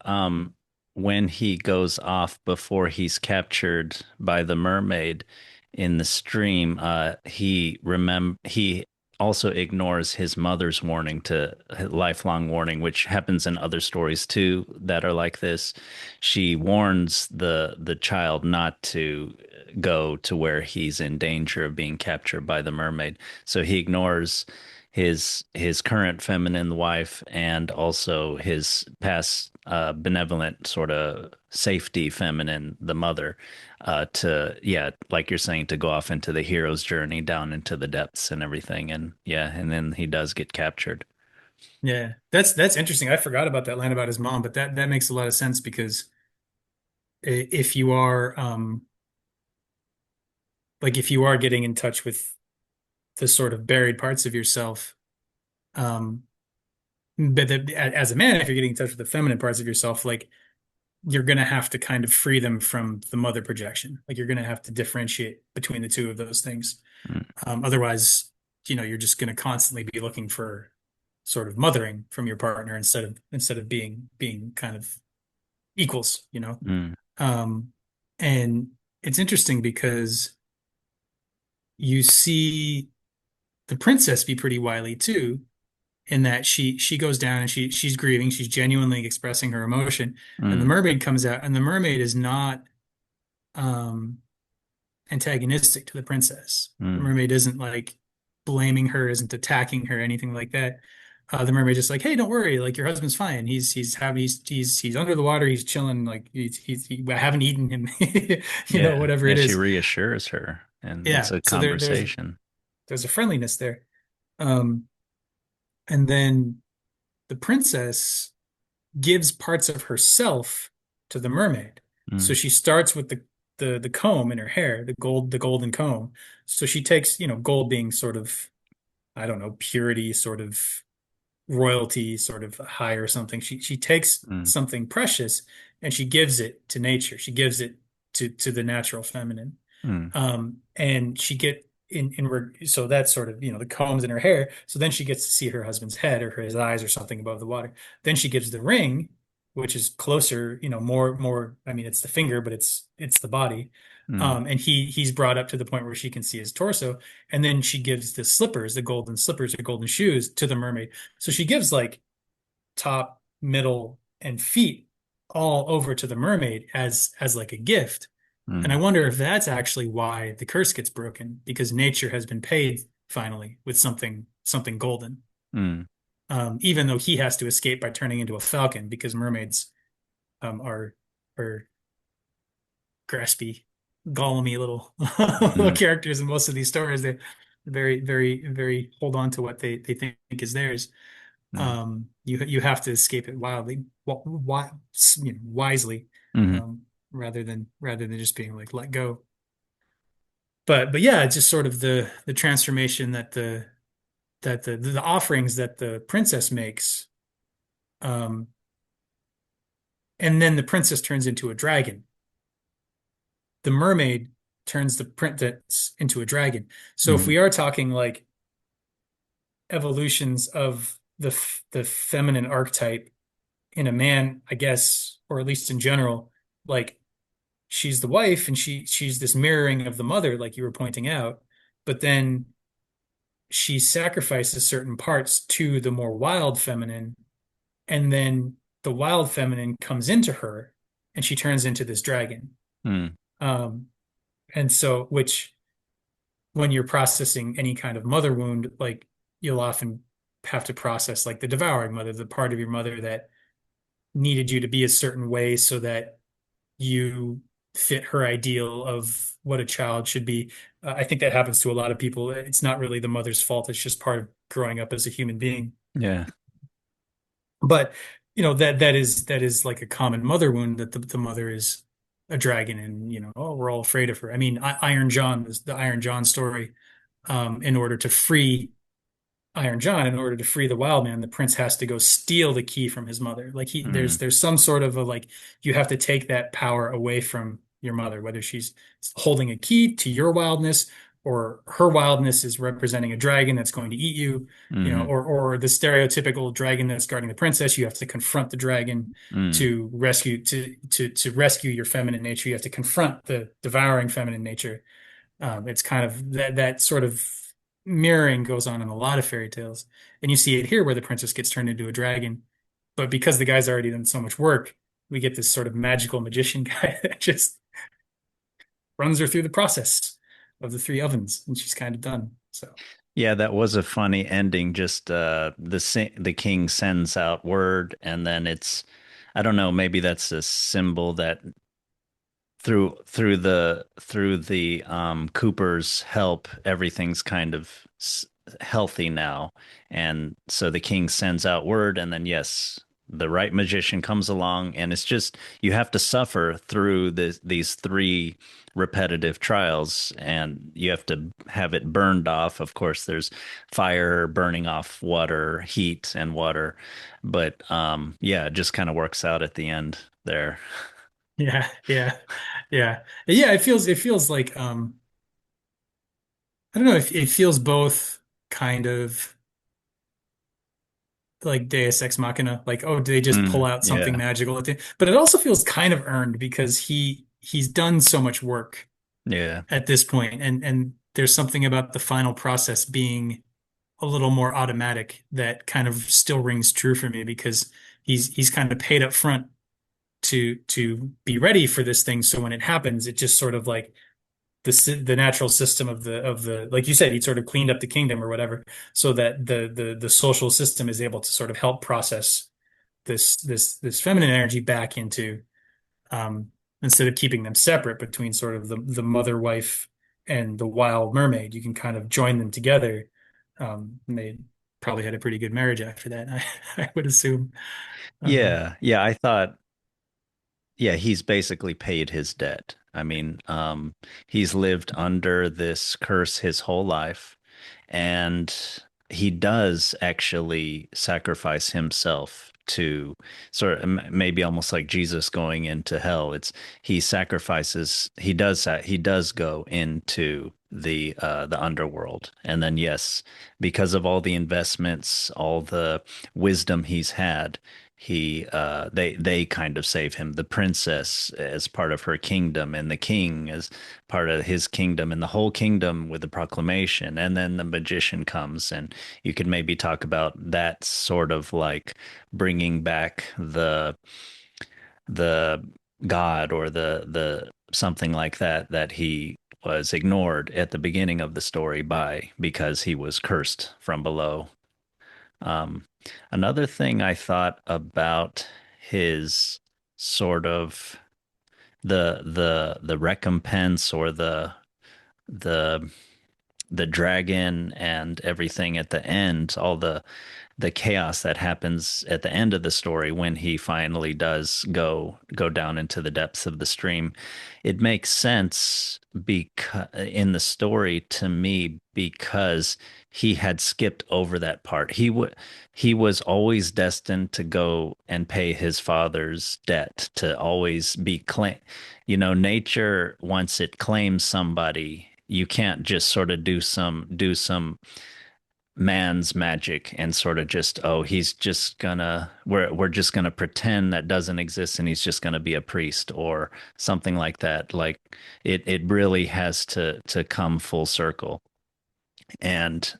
when he goes off before he's captured by the mermaid in the stream, he also ignores his mother's warning to lifelong warning, which happens in other stories too that are like this. She warns the child not to go to where he's in danger of being captured by the mermaid. So he ignores his current feminine wife and also his past benevolent sort of safety feminine, the mother, to yeah, like you're saying, to go off into the hero's journey down into the depths and everything. And yeah, and then he does get captured. Yeah, that's interesting. I forgot about that line about his mom, but that makes a lot of sense because if you are like if you are getting in touch with the sort of buried parts of yourself, um, but as a man, if you're getting in touch with the feminine parts of yourself, like you're gonna have to kind of free them from the mother projection. Like you're gonna have to differentiate between the two of those things. Mm, Otherwise, you're just gonna constantly be looking for sort of mothering from your partner instead of being kind of equals, you know. mm, Um, and it's interesting because you see the princess be pretty wily too, in that she goes down and she's grieving, she's genuinely expressing her emotion, and the mm, mermaid comes out, and the mermaid is not um antagonistic to the princess. The mm. mermaid isn't like blaming her, isn't attacking her, anything like that. The mermaid just like, hey, don't worry, like your husband's fine. He's under the water, he's chilling, like I haven't eaten him, Yeah, whatever yeah, it she is. reassures her, and it's Yeah, a so conversation. there's a friendliness there. Um, and then the princess gives parts of herself to the mermaid. So Mm, she starts with the comb in her hair, the golden comb. So she takes, gold being sort of, I don't know, purity, sort of royalty, sort of high or something. She takes mm, something precious and she gives it to nature. She gives it to the natural feminine. mm, And she get so that's sort of the combs in her hair. So then she gets to see her husband's head or his eyes or something above the water. Then she gives the ring, which is closer, more. I mean, it's the finger, but it's the body. mm, And he's brought up to the point where she can see his torso. And then she gives the slippers, the golden slippers or golden shoes to the mermaid. So she gives like top, middle, and feet all over to the mermaid as like a gift. And I mm, wonder if that's actually why the curse gets broken, because nature has been paid finally with something golden. mm, Even though he has to escape by turning into a falcon, because mermaids are graspy, gollumy little little mm, characters in most of these stories. They're very, very, very hold on to what they think is theirs. mm, You have to escape it wisely, mm, um, rather than just being like let go. But yeah, it's just sort of the transformation that the offerings that the princess makes, um, and then the princess turns into a dragon. The mermaid turns the princess into a dragon. So if mm, we are talking like evolutions of the feminine archetype in a man, I guess, or at least in general, like she's the wife and she's this mirroring of the mother, like you were pointing out, but then she sacrifices certain parts to the more wild feminine, and then the wild feminine comes into her and she turns into this dragon. mm, Um, and so, which when you're processing any kind of mother wound, like you'll often have to process like the devouring mother, the part of your mother that needed you to be a certain way so that you fit her ideal of what a child should be. I think that happens to a lot of people. It's not really the mother's fault. It's just part of growing up as a human being. yeah. But that is like a common mother wound, that the mother is a dragon, and oh, we're all afraid of her. I mean, Iron John, the Iron John story. In order to free Iron John, in order to free the wild man, the prince has to go steal the key from his mother. Like Mm, there's some sort of a, like, you have to take that power away from your mother, whether she's holding a key to your wildness, or her wildness is representing a dragon that's going to eat you, mm, or the stereotypical dragon that's guarding the princess. You have to confront the dragon mm. to rescue your feminine nature. You have to confront the devouring feminine nature. It's kind of that sort of mirroring goes on in a lot of fairy tales, and you see it here where the princess gets turned into a dragon. But because the guy's already done so much work, we get this sort of magical magician guy that just runs her through the process of the three ovens, and she's kind of done. So Yeah, that was a funny ending. Just the king sends out word, and then it's, I don't know, maybe that's a symbol that through the Cooper's help, everything's kind of healthy now. And so the king sends out word, and then yes, the right magician comes along, and it's just you have to suffer through these three repetitive trials, and you have to have it burned off. Of course, there's fire burning off water, heat and water, but yeah, it just kind of works out at the end there. yeah, yeah, yeah. It feels like, I don't know. It feels both kind of like Deus Ex Machina, like, oh, did they just pull out something Yeah. magical at the end? But it also feels kind of earned, because he's done so much work Yeah. at this point, and there's something about the final process being a little more automatic that kind of still rings true for me, because he's kind of paid up front to be ready for this thing. So when it happens, it just sort of like the natural system of the, like you said, he sort of cleaned up the kingdom or whatever, so that the social system is able to sort of help process this feminine energy back into, um instead of keeping them separate between sort of the mother wife and the wild mermaid. You can kind of join them together. And they probably had a pretty good marriage after that, I would assume. Yeah. Yeah. I thought, yeah, he's basically paid his debt. I mean, he's lived under this curse his whole life, and he does actually sacrifice himself to sort of maybe almost like Jesus going into hell. It's he sacrifices, he does that, he does go into the underworld. And then yes, because of all the investments, all the wisdom he's had, they kind of save him. The princess as part of her kingdom, and the king as part of his kingdom, and the whole kingdom with the proclamation. And then the magician comes, and you could maybe talk about that sort of like bringing back the god, or the something like that, that he was ignored at the beginning of the story by because he was cursed from below. um, Another thing I thought about his sort of the recompense, or the the dragon and everything at the end, all the chaos that happens at the end of the story when he finally does go down into the depths of the stream. It makes sense because in the story to me, because he had skipped over that part. He was always destined to go and pay his father's debt, to always be claim. Nature, once it claims somebody, you can't just sort of do some man's magic and sort of just, oh, he's just gonna we're just gonna pretend that doesn't exist, and he's just gonna be a priest or something like that. Like it really has to come full circle. And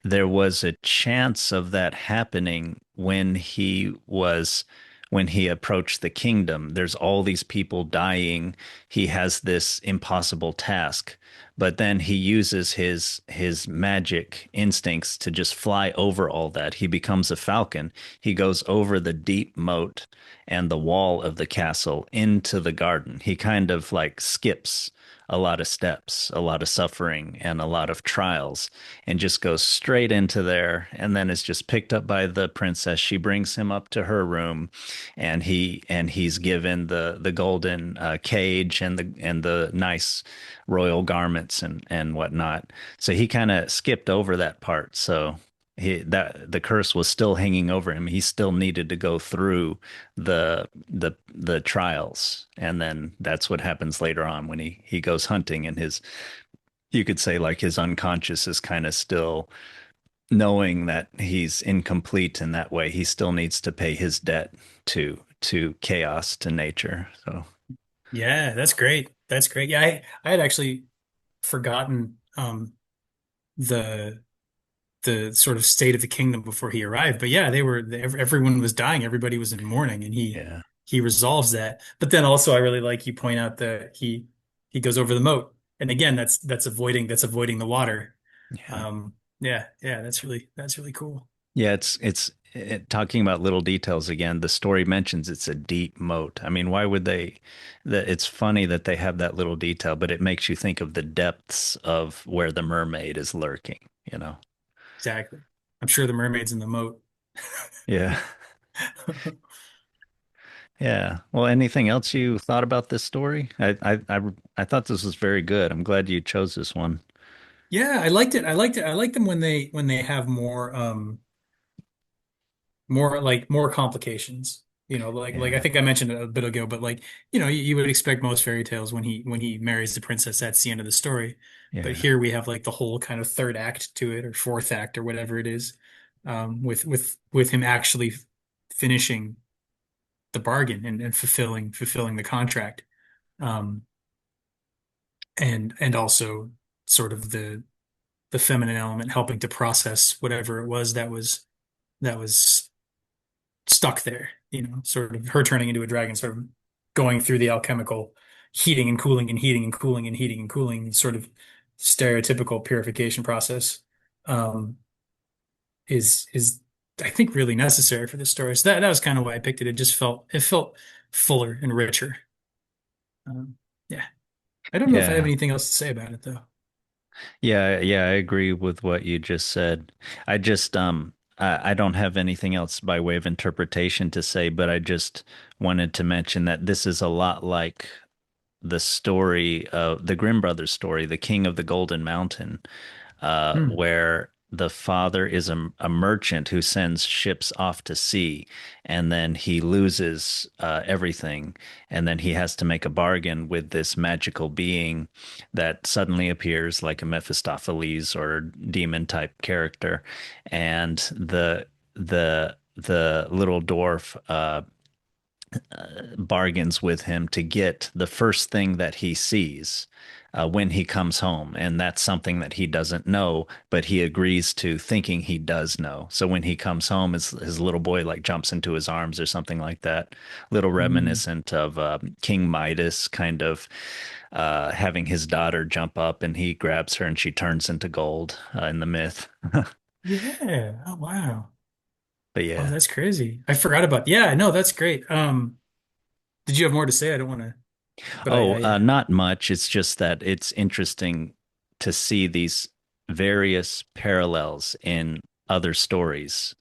there was a chance of that happening when he approached the kingdom. There's all these people dying. He has this impossible task, but then he uses his magic instincts to just fly over all that. He becomes a falcon. He goes over the deep moat and the wall of the castle into the garden. He kind of like skips a lot of steps, a lot of suffering, and a lot of trials, and just goes straight into there. And then is just picked up by the princess. She brings him up to her room, and he's given the golden cage and the nice royal garments and whatnot. So he kind of skipped over that part. So the curse was still hanging over him. He still needed to go through the trials, and then that's what happens later on when he goes hunting, and his you could say like his unconscious is kind of still knowing that he's incomplete in that way. He still needs to pay his debt to chaos, to nature. So Yeah, that's great. That's great. Yeah, I had actually forgotten the the sort of state of the kingdom before he arrived. But yeah, everyone was dying, everybody was in mourning, and yeah, he resolves that. But then also I really like you point out that he goes over the moat. And again, that's avoiding the water. yeah. Um yeah, that's really cool. Yeah, talking about little details again. The story mentions it's a deep moat. I mean, why would they? It's funny that they have that little detail, but it makes you think of the depths of where the mermaid is lurking, you know? Exactly. I'm sure the mermaid's in the moat. Yeah. Yeah. Well, anything else you thought about this story? I thought this was very good. I'm glad you chose this one. Yeah, I liked it. I liked it. I like them when they have more complications. Like I Yeah. think I mentioned it a bit ago, but like, you would expect most fairy tales when he marries the princess, that's the end of the story. But Yeah. here we have like the whole kind of third act to it, or fourth act, or whatever it is, with him actually finishing the bargain and fulfilling the contract. Um, and also sort of the feminine element helping to process whatever it was that was stuck there, sort of her turning into a dragon, sort of going through the alchemical heating and cooling and heating and cooling and heating and cooling, sort of stereotypical purification process, um, is I think really necessary for this story. So that was kind of why I picked it. It felt fuller and richer. Yeah. I don't know if I have Yeah. anything else to say about it though. Yeah, I agree with what you just said. I don't have anything else by way of interpretation to say, but I just wanted to mention that this is a lot like the story of the Grimm brothers story, The King of the Golden Mountain, Hmm. where the father is a merchant who sends ships off to sea, and then he loses everything, and then he has to make a bargain with this magical being that suddenly appears like a Mephistopheles or demon type character, and the little dwarf bargains with him to get the first thing that he sees when he comes home. And that's something that he doesn't know, but he agrees to thinking he does know. So when he comes home, his little boy like jumps into his arms or something like that. Little Hmm. reminiscent of King Midas kind of having his daughter jump up and he grabs her and she turns into gold in the myth. Yeah. Oh, wow. But Oh, yeah. that's crazy. I forgot about. Yeah, no, that's great. Did you have more to say? I don't want to, but Oh, yeah. not much. It's just that it's interesting to see these various parallels in other stories,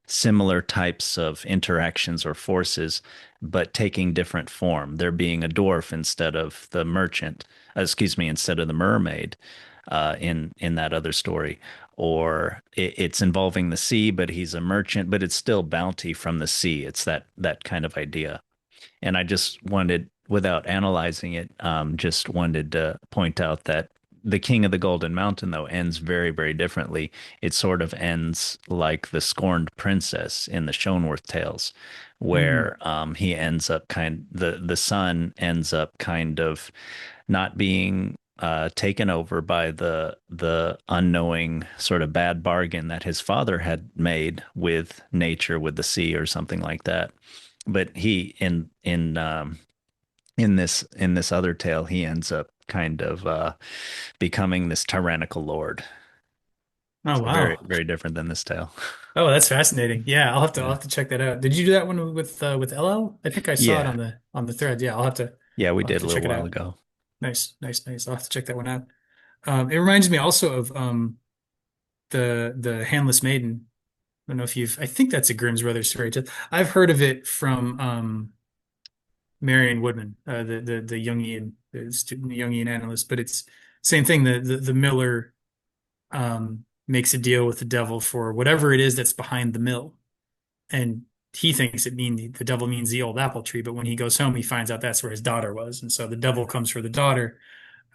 similar types of interactions or forces, but taking different form. There being a dwarf instead of the merchant, excuse me, instead of the mermaid, in that other story, or it's involving the sea, but he's a merchant, but it's still bounty from the sea. It's that kind of idea. And I just wanted, without analyzing it, just wanted to point out that the King of the Golden Mountain, though, ends very, very differently. It sort of ends like the scorned princess in the Schonwerth tales, Hmm. where he ends up the son ends up kind of not being taken over by the unknowing sort of bad bargain that his father had made with nature, with the sea, or something like that. But he in this other tale, he ends up kind of becoming this tyrannical lord. Oh So very, wow. very different than this tale. Oh, that's fascinating. Yeah, I'll Yeah. have to check that out. Did you do that one with LL? I think I saw it Yeah. on the thread. Yeah, Yeah, we I'll have did a to little check it while out. ago. Nice, nice, nice. I'll have to check that one out. It reminds me also of the Handless Maiden. I don't know if you've I think that's a Grimm's Brothers story too. I've heard of it from Marion Woodman, the Jungian the student Jungian analyst, but it's same thing. The miller makes a deal with the devil for whatever it is that's behind the mill. And he thinks the devil means the old apple tree, but when he goes home, he finds out that's where his daughter was, and so the devil comes for the daughter,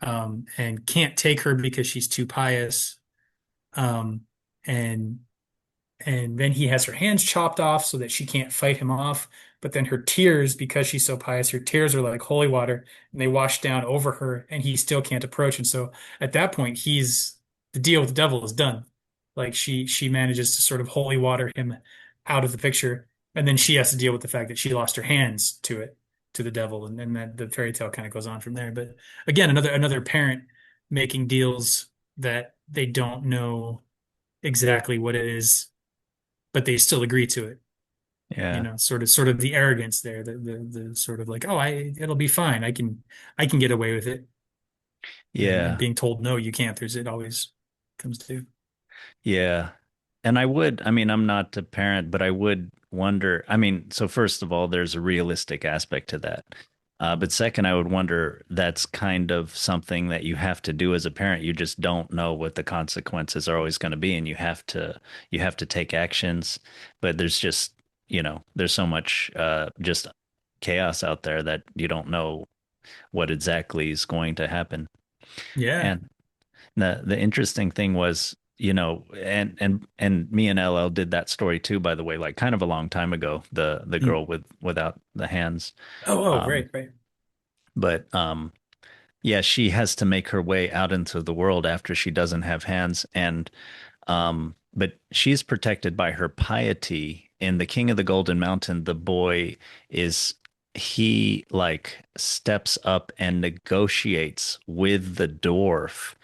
and can't take her because she's too pious, um, and then he has her hands chopped off so that she can't fight him off. But then her tears, because she's so pious, her tears are like holy water, and they wash down over her, and he still can't approach. And so at that point, he's the deal with the devil is done. Like she manages to sort of holy water him out of the picture, and then she has to deal with the fact that she lost her hands to it, to the devil, and then that the fairy tale kind of goes on from there. But again, another parent making deals that they don't know exactly what it is, but they still agree to it. You Yeah. know, sort of the arrogance there, the sort of like, oh, it'll be fine. I can get away with it. And Yeah. being told no, you can't. It always comes to. Yeah. And I mean, I'm not a parent, but I would wonder. I mean, so first of all, there's a realistic aspect to that. But second, I would wonder that's kind of something that you have to do as a parent. You just don't know what the consequences are always going to be, and you have to take actions. But there's just, there's so much just chaos out there that you don't know what exactly is going to happen. Yeah. And the interesting thing was, and me and LL did that story too, by the way, like kind of a long time ago, the Hmm. girl without the hands. Oh, Um, right, right. but yeah, she has to make her way out into the world after she doesn't have hands, and but she's protected by her piety. In The King of the Golden Mountain, the boy is he like steps up and negotiates with the dwarf,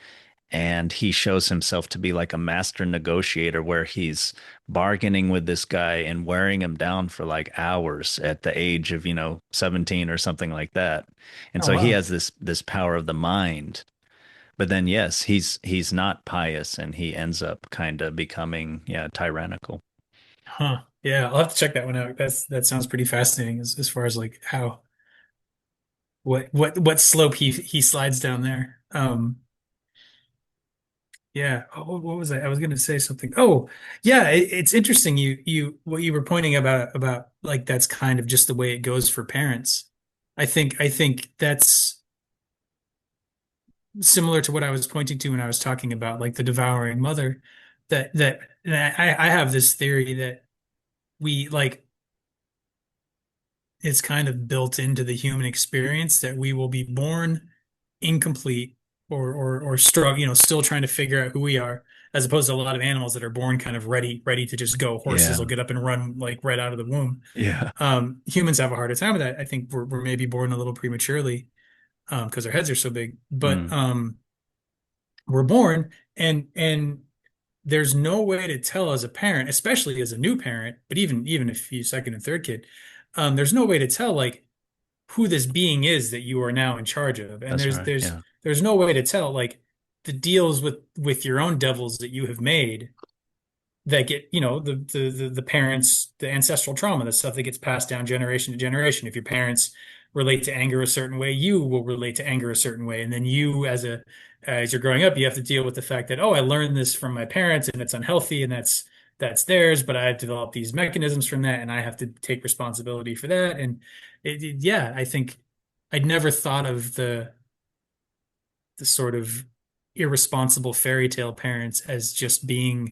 and he shows himself to be like a master negotiator where he's bargaining with this guy and wearing him down for like hours at the age of 17 or something like that. And Oh, so he wow. has this power of the mind, but then yes, he's not pious, and he ends up kind of becoming, yeah, tyrannical. Huh. Yeah, I'll have to check that one out. That sounds pretty fascinating as far as like how what slope he slides down there. Yeah. Oh, what was I? I was going to say something. Oh, yeah. It's interesting. What you were pointing about like that's kind of just the way it goes for parents. I think that's similar to what I was pointing to when I was talking about like the devouring mother. And I have this theory that we like it's kind of built into the human experience that we will be born incomplete or struggle, still trying to figure out who we are, as opposed to a lot of animals that are born kind of ready to just go. Horses Yeah. will get up and run like right out of the womb. Yeah. Humans have a harder time with that. I think we're maybe born a little prematurely because our heads are so big. But Mm. we're born and there's no way to tell as a parent, especially as a new parent, but even if you second and third kid, there's no way to tell like who this being is that you are now in charge of. And That's right. Yeah. there's no way to tell like the deals with your own devils that you have made that get, the parents, the ancestral trauma, the stuff that gets passed down generation to generation. If your parents relate to anger a certain way, you will relate to anger a certain way. And then you as you're growing up, you have to deal with the fact that, oh, I learned this from my parents and it's unhealthy and that's theirs, but I've developed these mechanisms from that and I have to take responsibility for that. And yeah, I think I'd never thought of the sort of irresponsible fairy tale parents as just being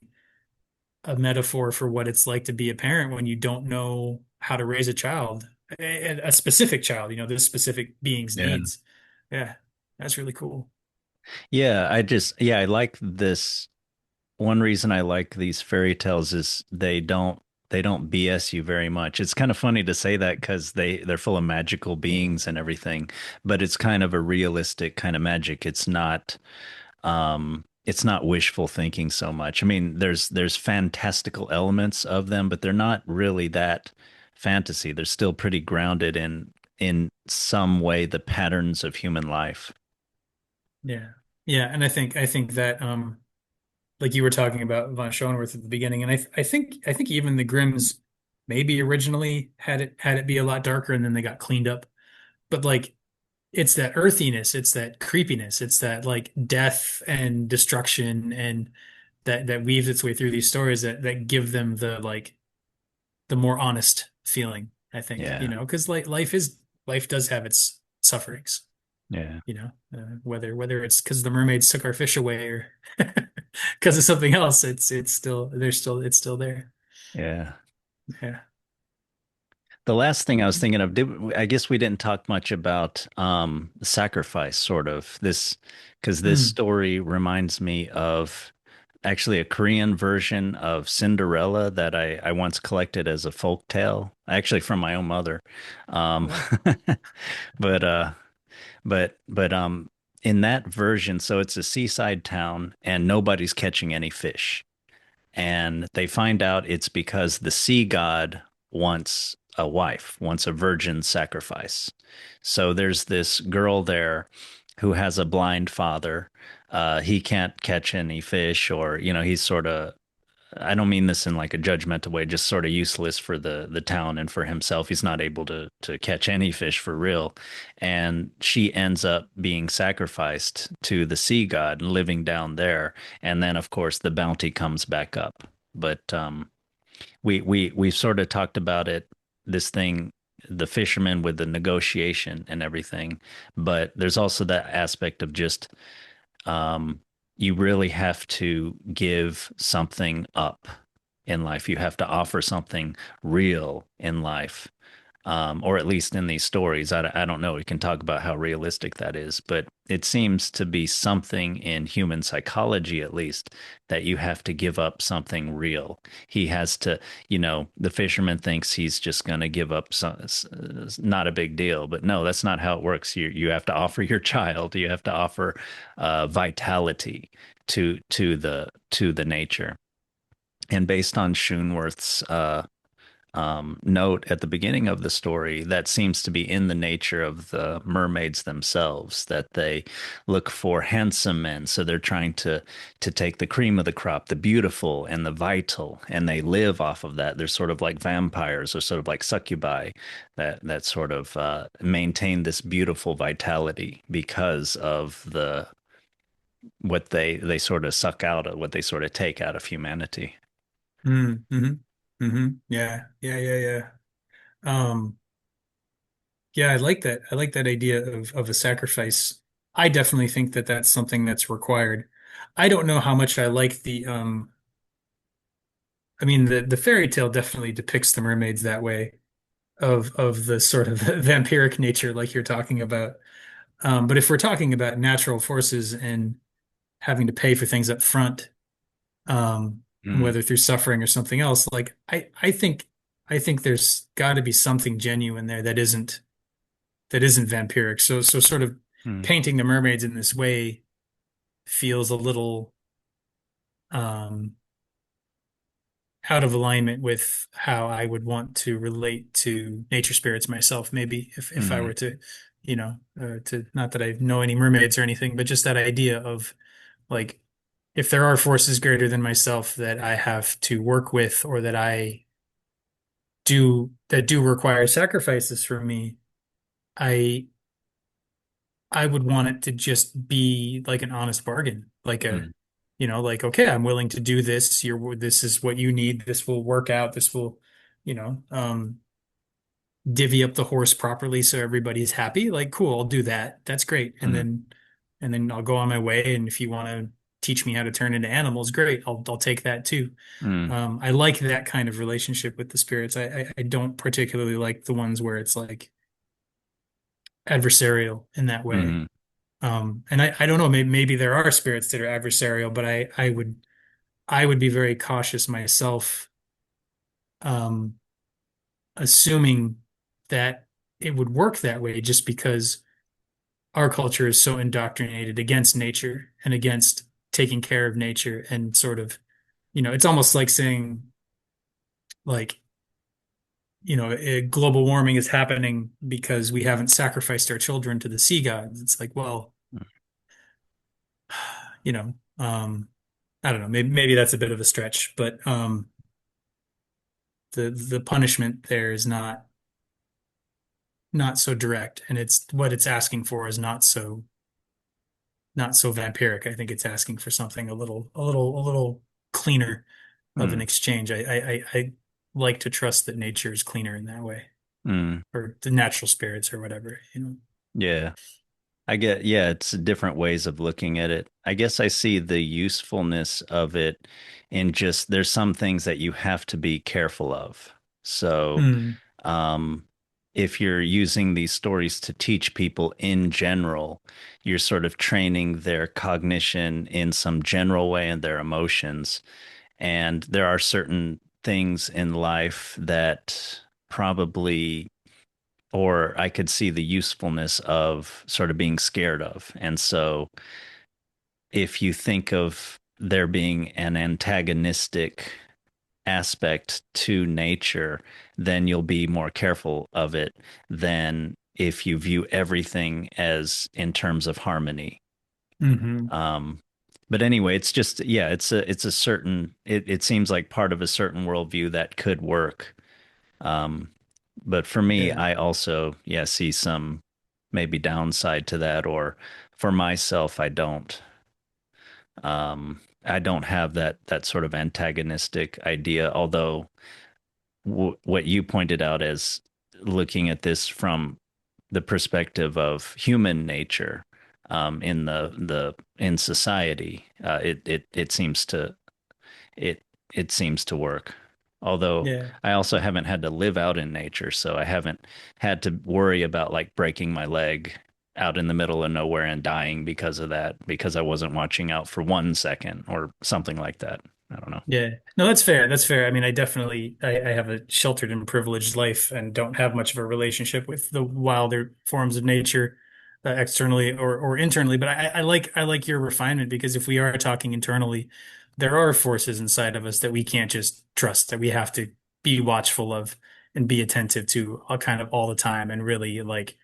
a metaphor for what it's like to be a parent when you don't know how to raise a child, a specific child, this specific being's Yeah. needs. Yeah, that's really cool. Yeah. I like this. One reason I like these fairy tales is they don't they don't BS you very much. It's kind of funny to say that because they're full of magical beings and everything, but it's kind of a realistic kind of magic. It's not wishful thinking so much. I mean, there's fantastical elements of them, but they're not really that fantasy. They're still pretty grounded in some way the patterns of human life. Yeah. Yeah, and I think that like you were talking about Von Schönwerth at the beginning, and I think even the Grimms maybe originally had it be a lot darker and then they got cleaned up. But like it's that earthiness, it's that creepiness, it's that like death and destruction and that weaves its way through these stories that give them the like the more honest feeling, I think, Yeah. because like life does have its sufferings, Yeah. whether it's because the mermaids took our fish away or because of something else, it's still there. Yeah. Yeah. The last thing I was thinking of, I guess we didn't talk much about sacrifice, sort of this, because this Mm. story reminds me of actually a Korean version of Cinderella that I once collected as a folk tale, actually from my own mother. Um, Wow. but in that version, so it's a seaside town and nobody's catching any fish. And they find out it's because the sea god wants a wife, wants a virgin sacrifice. So there's this girl there who has a blind father. He can't catch any fish, or, he's sort of, I don't mean this in like a judgmental way, just sort of useless for the town and for himself. He's not able to catch any fish for real. And she ends up being sacrificed to the sea god and living down there. And then of course the bounty comes back up. But we've sort of talked about it, this thing, the fisherman with the negotiation and everything. But there's also that aspect of just um, you really have to give something up in life. You have to offer something real in life, or at least in these stories. I don't know. We can talk about how realistic that is, but it seems to be something in human psychology, at least, that you have to give up something real. He has to, the fisherman thinks he's just going to give up some, not a big deal, but no, that's not how it works. You have to offer your child. You have to offer vitality to the nature. And based on Schönwerth's note at the beginning of the story, that seems to be in the nature of the mermaids themselves, that they look for handsome men. So they're trying to take the cream of the crop, the beautiful and the vital, and they live off of that. They're sort of like vampires or sort of like succubi that sort of maintain this beautiful vitality because of the what they sort of suck out of, what they sort of take out of humanity. Mm, Yeah. Yeah. Yeah. Yeah. Um, yeah, I like that. I like that idea of a sacrifice. I definitely think that that's something that's required. I don't know how much I like I mean, the fairy tale definitely depicts the mermaids that way of the sort of vampiric nature like you're talking about. But if we're talking about natural forces and having to pay for things up front, Mm, whether through suffering or something else, like I think there's got to be something genuine there that isn't vampiric. So sort of mm, painting the mermaids in this way feels a little um out of alignment with how I would want to relate to nature spirits myself, maybe if I mm, were to, to not that I know any mermaids or anything, but just that idea of like if there are forces greater than myself that I have to work with or that do require sacrifices from me, I I would want it to just be like an honest bargain, mm, like, okay, I'm willing to do this. This is what you need. This will work out. This will, you know, um, divvy up the horse properly so everybody's happy. Like, cool, I'll do that. That's great. And mm, then, and then I'll go on my way. And if you want to teach me how to turn into animals, great. I'll take that too. mm, I like that kind of relationship with the spirits. I don't particularly like the ones where it's like adversarial in that way. mm. And I don't know, maybe there are spirits that are adversarial, but I would be very cautious myself um, assuming that it would work that way just because our culture is so indoctrinated against nature and against taking care of nature and sort of, it's almost like saying like, global warming is happening because we haven't sacrificed our children to the sea gods. It's like, well, you know, um, I don't know, maybe that's a bit of a stretch, but the punishment there is not so direct, and it's what it's asking for is not so vampiric. I think it's asking for something a little cleaner of an Mm, exchange. I like to trust that nature is cleaner in that way, mm, or the natural spirits or whatever. yeah. Yeah, it's different ways of looking at it. I guess I see the usefulness of it in just there's some things that you have to be careful of. So, Mm, um, if you're using these stories to teach people in general, you're sort of training their cognition in some general way and their emotions. And there are certain things in life that probably or I could see the usefulness of sort of being scared of. And so if you think of there being an antagonistic aspect to nature, then you'll be more careful of it than if you view everything as in terms of harmony. hmm Um, but anyway, it's just yeah, it's a certain it seems like part of a certain worldview that could work. Um, but for me, Yeah. I also, yeah, see some maybe downside to that, or for myself, I don't have that sort of antagonistic idea. Although what you pointed out as looking at this from the perspective of human nature, in the in society, it seems to it it seems to work. Although Yeah. I also haven't had to live out in nature, so I haven't had to worry about like breaking my leg out in the middle of nowhere and dying because of that, because I wasn't watching out for 1 second or something like that. I don't know. Yeah. No, that's fair. That's fair. I mean, I have a sheltered and privileged life and don't have much of a relationship with the wilder forms of nature, externally or internally. But I like your refinement because if we are talking internally, there are forces inside of us that we can't just trust, that we have to be watchful of and be attentive to kind of all the time. And really, like,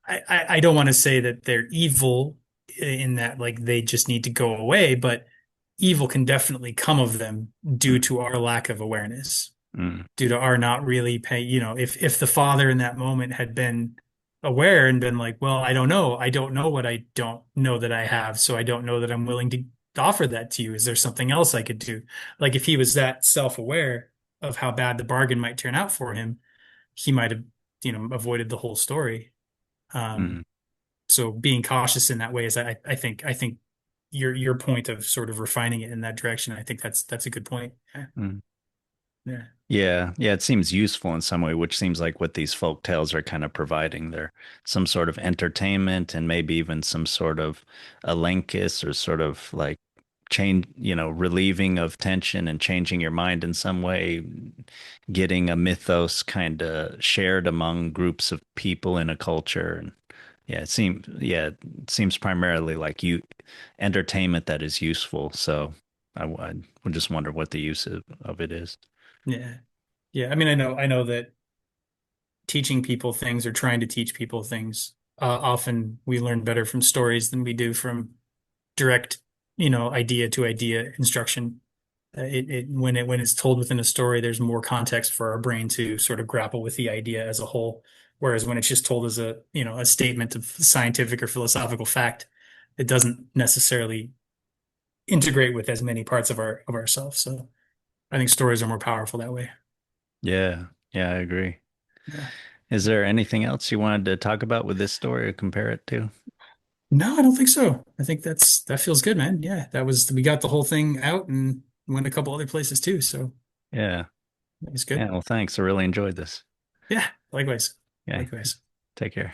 I don't want to say that they're evil in that like they just need to go away, but evil can definitely come of them due Mm, to our lack of awareness, mm, due to our not really pay, if the father in that moment had been aware and been like, well, I don't know. I don't know what I don't know that I have, so I don't know that I'm willing to offer that to you. Is there something else I could do? Like if he was that self-aware of how bad the bargain might turn out for him, he might have, avoided the whole story. Um, mm, so being cautious in that way is I think your point of sort of refining it in that direction, I think that's a good point. Yeah. mm. Yeah. Yeah, yeah, it seems useful in some way, which seems like what these folk tales are kind of providing. They're some sort of entertainment and maybe even some sort of Elenchus or sort of like change, relieving of tension and changing your mind in some way, getting a mythos kind of shared among groups of people in a culture. And it seems primarily like you entertainment that is useful. So I would just wonder what the use of it is. Yeah. Yeah. I mean, I know that teaching people things or trying to teach people things, often we learn better from stories than we do from direct, idea to idea instruction. When it's told within a story, there's more context for our brain to sort of grapple with the idea as a whole. Whereas when it's just told as a statement of scientific or philosophical fact, it doesn't necessarily integrate with as many parts of ourselves. So I think stories are more powerful that way. Yeah, yeah, I agree. Yeah. Is there anything else you wanted to talk about with this story or compare it to? No, I don't think so. I think that feels good, man. Yeah, we got the whole thing out and went a couple other places too. So Yeah. it's Yeah, good. well, thanks. I really enjoyed this. Yeah, likewise. Okay. Likewise. Take care.